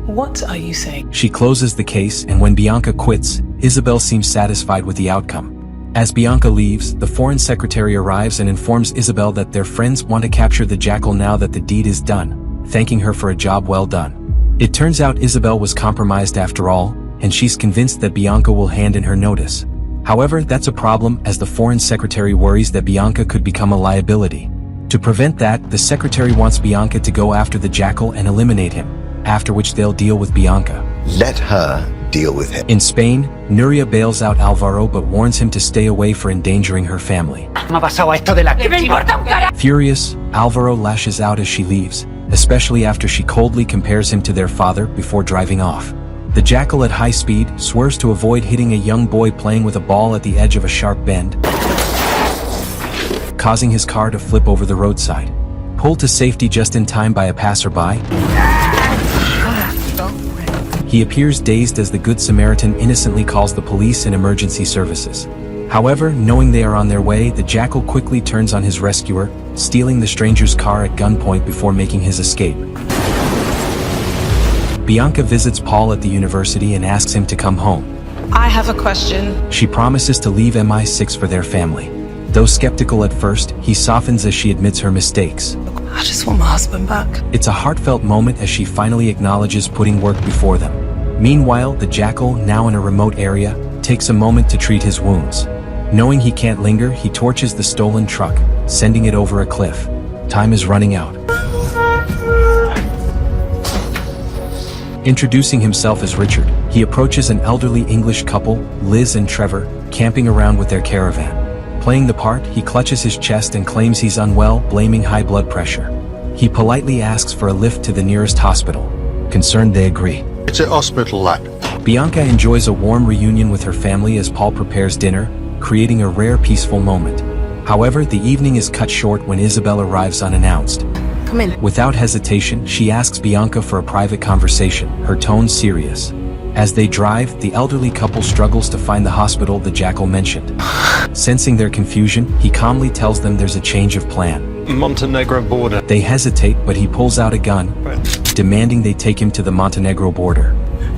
What are you saying? She closes the case, and when Bianca quits, Isabel seems satisfied with the outcome. As Bianca leaves, the Foreign Secretary arrives and informs Isabel that their friends want to capture the Jackal now that the deed is done, thanking her for a job well done. It turns out Isabel was compromised after all, and she's convinced that Bianca will hand in her notice. However, that's a problem as the Foreign Secretary worries that Bianca could become a liability. To prevent that, the Secretary wants Bianca to go after the Jackal and eliminate him, after which they'll deal with Bianca. Let her deal with him. In Spain, Nuria bails out Alvaro but warns him to stay away for endangering her family. Furious, Alvaro lashes out as she leaves, especially after she coldly compares him to their father before driving off. The Jackal at high speed swerves to avoid hitting a young boy playing with a ball at the edge of a sharp bend, causing his car to flip over the roadside. Pulled to safety just in time by a passerby, he appears dazed as the Good Samaritan innocently calls the police and emergency services. However, knowing they are on their way, the Jackal quickly turns on his rescuer, stealing the stranger's car at gunpoint before making his escape. Bianca visits Paul at the university and asks him to come home. I have a question. She promises to leave MI6 for their family. Though skeptical at first, he softens as she admits her mistakes. I just want my husband back. It's a heartfelt moment as she finally acknowledges putting work before them. Meanwhile, the Jackal, now in a remote area, takes a moment to treat his wounds. Knowing he can't linger, he torches the stolen truck, sending it over a cliff. Time is running out. Introducing himself as Richard, he approaches an elderly English couple, Liz and Trevor, camping around with their caravan. Playing the part, he clutches his chest and claims he's unwell, blaming high blood pressure. He politely asks for a lift to the nearest hospital. Concerned, they agree. It's a hospital, lad. Bianca enjoys a warm reunion with her family as Paul prepares dinner, creating a rare peaceful moment. However, the evening is cut short when Isabel arrives unannounced. Come in. Without hesitation, she asks Bianca for a private conversation, her tone serious. As they drive, the elderly couple struggles to find the hospital the Jackal mentioned. Sensing their confusion, he calmly tells them there's a change of plan. Montenegro border. They hesitate, but he pulls out a gun, demanding they take him to the Montenegro border.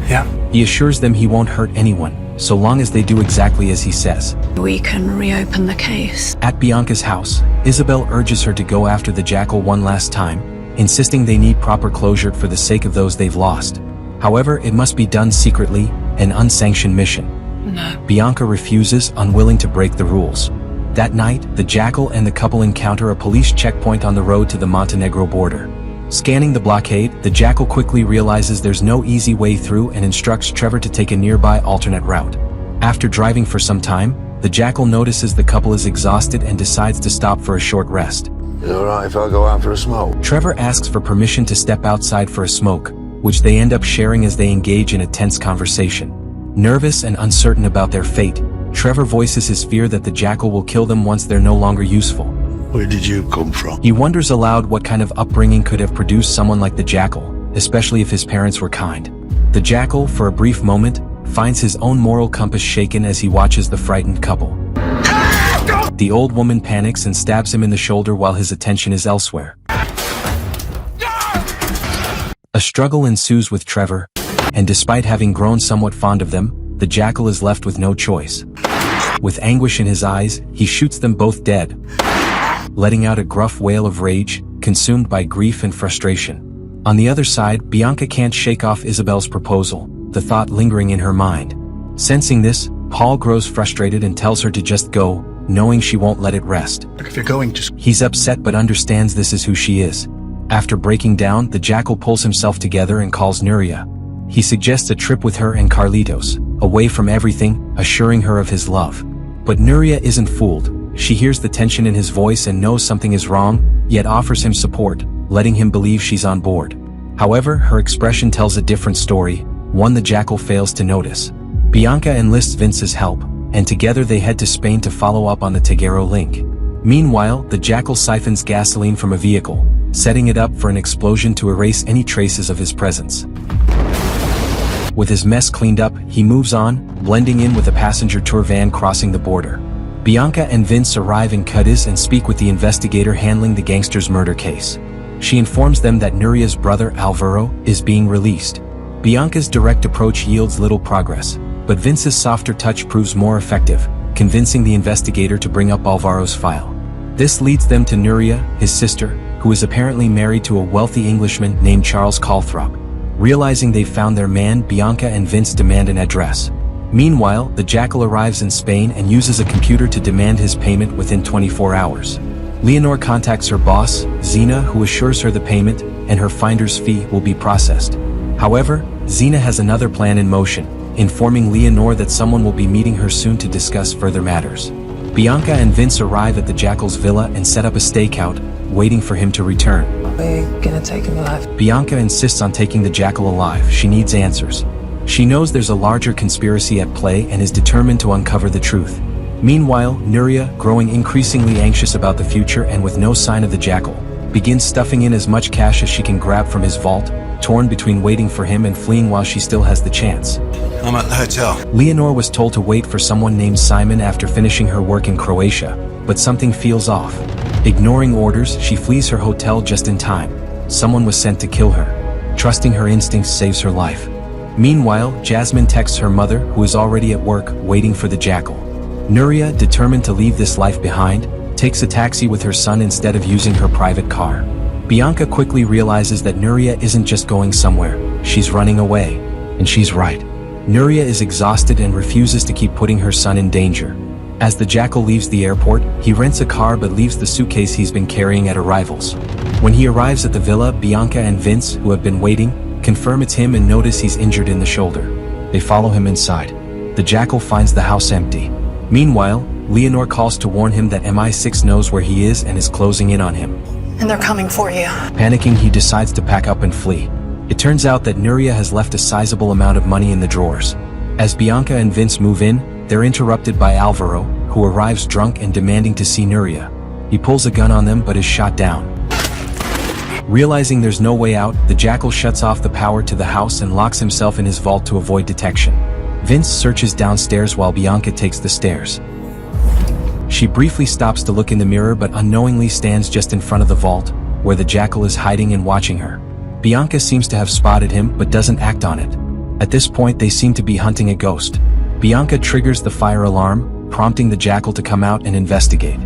Yeah. He assures them he won't hurt anyone, so long as they do exactly as he says. We can reopen the case. At Bianca's house, Isabel urges her to go after the Jackal one last time, insisting they need proper closure for the sake of those they've lost. However, it must be done secretly, an unsanctioned mission. No. Bianca refuses, unwilling to break the rules. That night, the Jackal and the couple encounter a police checkpoint on the road to the Montenegro border. Scanning the blockade, the Jackal quickly realizes there's no easy way through and instructs Trevor to take a nearby alternate route. After driving for some time, the Jackal notices the couple is exhausted and decides to stop for a short rest. Alright if I go out for a smoke? Trevor asks for permission to step outside for a smoke, which they end up sharing as they engage in a tense conversation. Nervous and uncertain about their fate, Trevor voices his fear that the Jackal will kill them once they're no longer useful. Where did you come from? He wonders aloud what kind of upbringing could have produced someone like the Jackal, especially if his parents were kind. The Jackal, for a brief moment, finds his own moral compass shaken as he watches the frightened couple. The old woman panics and stabs him in the shoulder while his attention is elsewhere. A struggle ensues with Trevor, and despite having grown somewhat fond of them, the Jackal is left with no choice. With anguish in his eyes, he shoots them both dead, letting out a gruff wail of rage, consumed by grief and frustration. On the other side, Bianca can't shake off Isabel's proposal, the thought lingering in her mind. Sensing this, Paul grows frustrated and tells her to just go, knowing she won't let it rest. Look, if you're going to... He's upset but understands this is who she is. After breaking down, the Jackal pulls himself together and calls Nuria. He suggests a trip with her and Carlitos, away from everything, assuring her of his love. But Nuria isn't fooled. She hears the tension in his voice and knows something is wrong, yet offers him support, letting him believe she's on board. However, her expression tells a different story, one the Jackal fails to notice. Bianca enlists Vince's help, and together they head to Spain to follow up on the Tegero link. Meanwhile, the Jackal siphons gasoline from a vehicle, setting it up for an explosion to erase any traces of his presence. With his mess cleaned up, he moves on, blending in with a passenger tour van crossing the border. Bianca and Vince arrive in Cadiz and speak with the investigator handling the gangster's murder case. She informs them that Nuria's brother Alvaro is being released. Bianca's direct approach yields little progress, but Vince's softer touch proves more effective, convincing the investigator to bring up Alvaro's file. This leads them to Nuria, his sister, who is apparently married to a wealthy Englishman named Charles Calthrop. Realizing they've found their man, Bianca and Vince demand an address. Meanwhile, the Jackal arrives in Spain and uses a computer to demand his payment within 24 hours. Leonor contacts her boss, Zena, who assures her the payment and her finder's fee will be processed. However, Zena has another plan in motion, informing Leonor that someone will be meeting her soon to discuss further matters. Bianca and Vince arrive at the Jackal's villa and set up a stakeout, waiting for him to return. We're gonna take him alive. Bianca insists on taking the Jackal alive. She needs answers. She knows there's a larger conspiracy at play and is determined to uncover the truth. Meanwhile, Nuria, growing increasingly anxious about the future and with no sign of the Jackal, begins stuffing in as much cash as she can grab from his vault, torn between waiting for him and fleeing while she still has the chance. I'm at the hotel. Leonor was told to wait for someone named Simon after finishing her work in Croatia, but something feels off. Ignoring orders, she flees her hotel just in time. Someone was sent to kill her. Trusting her instincts saves her life. Meanwhile, Jasmine texts her mother, who is already at work, waiting for the Jackal. Nuria, determined to leave this life behind, takes a taxi with her son instead of using her private car. Bianca quickly realizes that Nuria isn't just going somewhere, she's running away. And she's right. Nuria is exhausted and refuses to keep putting her son in danger. As the Jackal leaves the airport, he rents a car but leaves the suitcase he's been carrying at arrivals. When he arrives at the villa, Bianca and Vince, who have been waiting, confirm it's him and notice he's injured in the shoulder. They follow him inside. The Jackal finds the house empty. Meanwhile, Leonor calls to warn him that MI6 knows where he is and is closing in on him. And they're coming for you. Panicking, he decides to pack up and flee. It turns out that Nuria has left a sizable amount of money in the drawers. As Bianca and Vince move in, they're interrupted by Alvaro, who arrives drunk and demanding to see Nuria. He pulls a gun on them but is shot down. Realizing there's no way out, the Jackal shuts off the power to the house and locks himself in his vault to avoid detection. Vince searches downstairs while Bianca takes the stairs. She briefly stops to look in the mirror but unknowingly stands just in front of the vault, where the Jackal is hiding and watching her. Bianca seems to have spotted him but doesn't act on it. At this point they seem to be hunting a ghost. Bianca triggers the fire alarm, prompting the Jackal to come out and investigate.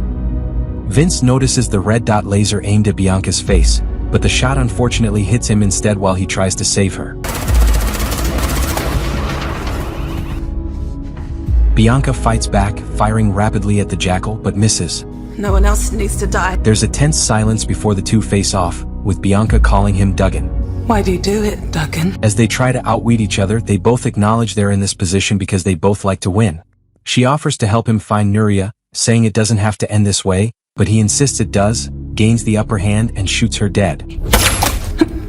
Vince notices the red dot laser aimed at Bianca's face, but the shot unfortunately hits him instead while he tries to save her. Bianca fights back, firing rapidly at the Jackal but misses. No one else needs to die. There's a tense silence before the two face off, with Bianca calling him Duggan. Why do you do it, Duggan? As they try to outwit each other, they both acknowledge they're in this position because they both like to win. She offers to help him find Nuria, saying it doesn't have to end this way, but he insists it does, gains the upper hand and shoots her dead.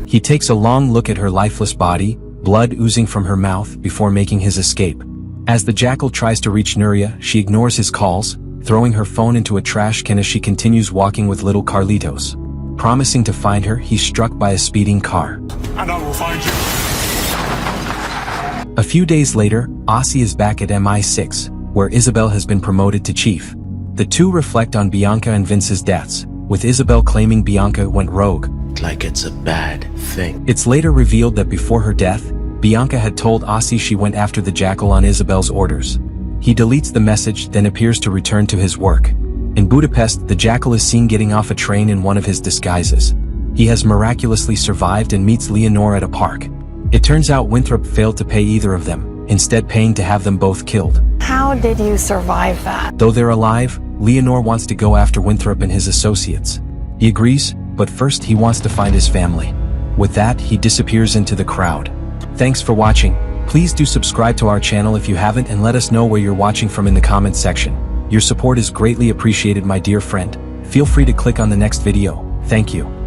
He takes a long look at her lifeless body, blood oozing from her mouth, before making his escape. As the Jackal tries to reach Nuria, she ignores his calls, throwing her phone into a trash can as she continues walking with little Carlitos. Promising to find her, he's struck by a speeding car. And I will find you. A few days later, Ossie is back at MI6, where Isabel has been promoted to chief. The two reflect on Bianca and Vince's deaths, with Isabel claiming Bianca went rogue. Like it's a bad thing. It's later revealed that before her death, Bianca had told Ossie she went after the Jackal on Isabel's orders. He deletes the message, then appears to return to his work. In Budapest, the Jackal is seen getting off a train in one of his disguises. He has miraculously survived and meets Leonore at a park. It turns out Winthrop failed to pay either of them, instead paying to have them both killed. How did you survive that? Though they're alive, Leonore wants to go after Winthrop and his associates. He agrees, but first he wants to find his family. With that, he disappears into the crowd. Thanks for watching. Please do subscribe to our channel if you haven't and let us know where you're watching from in the comments section. Your support is greatly appreciated, my dear friend. Feel free to click on the next video. Thank you.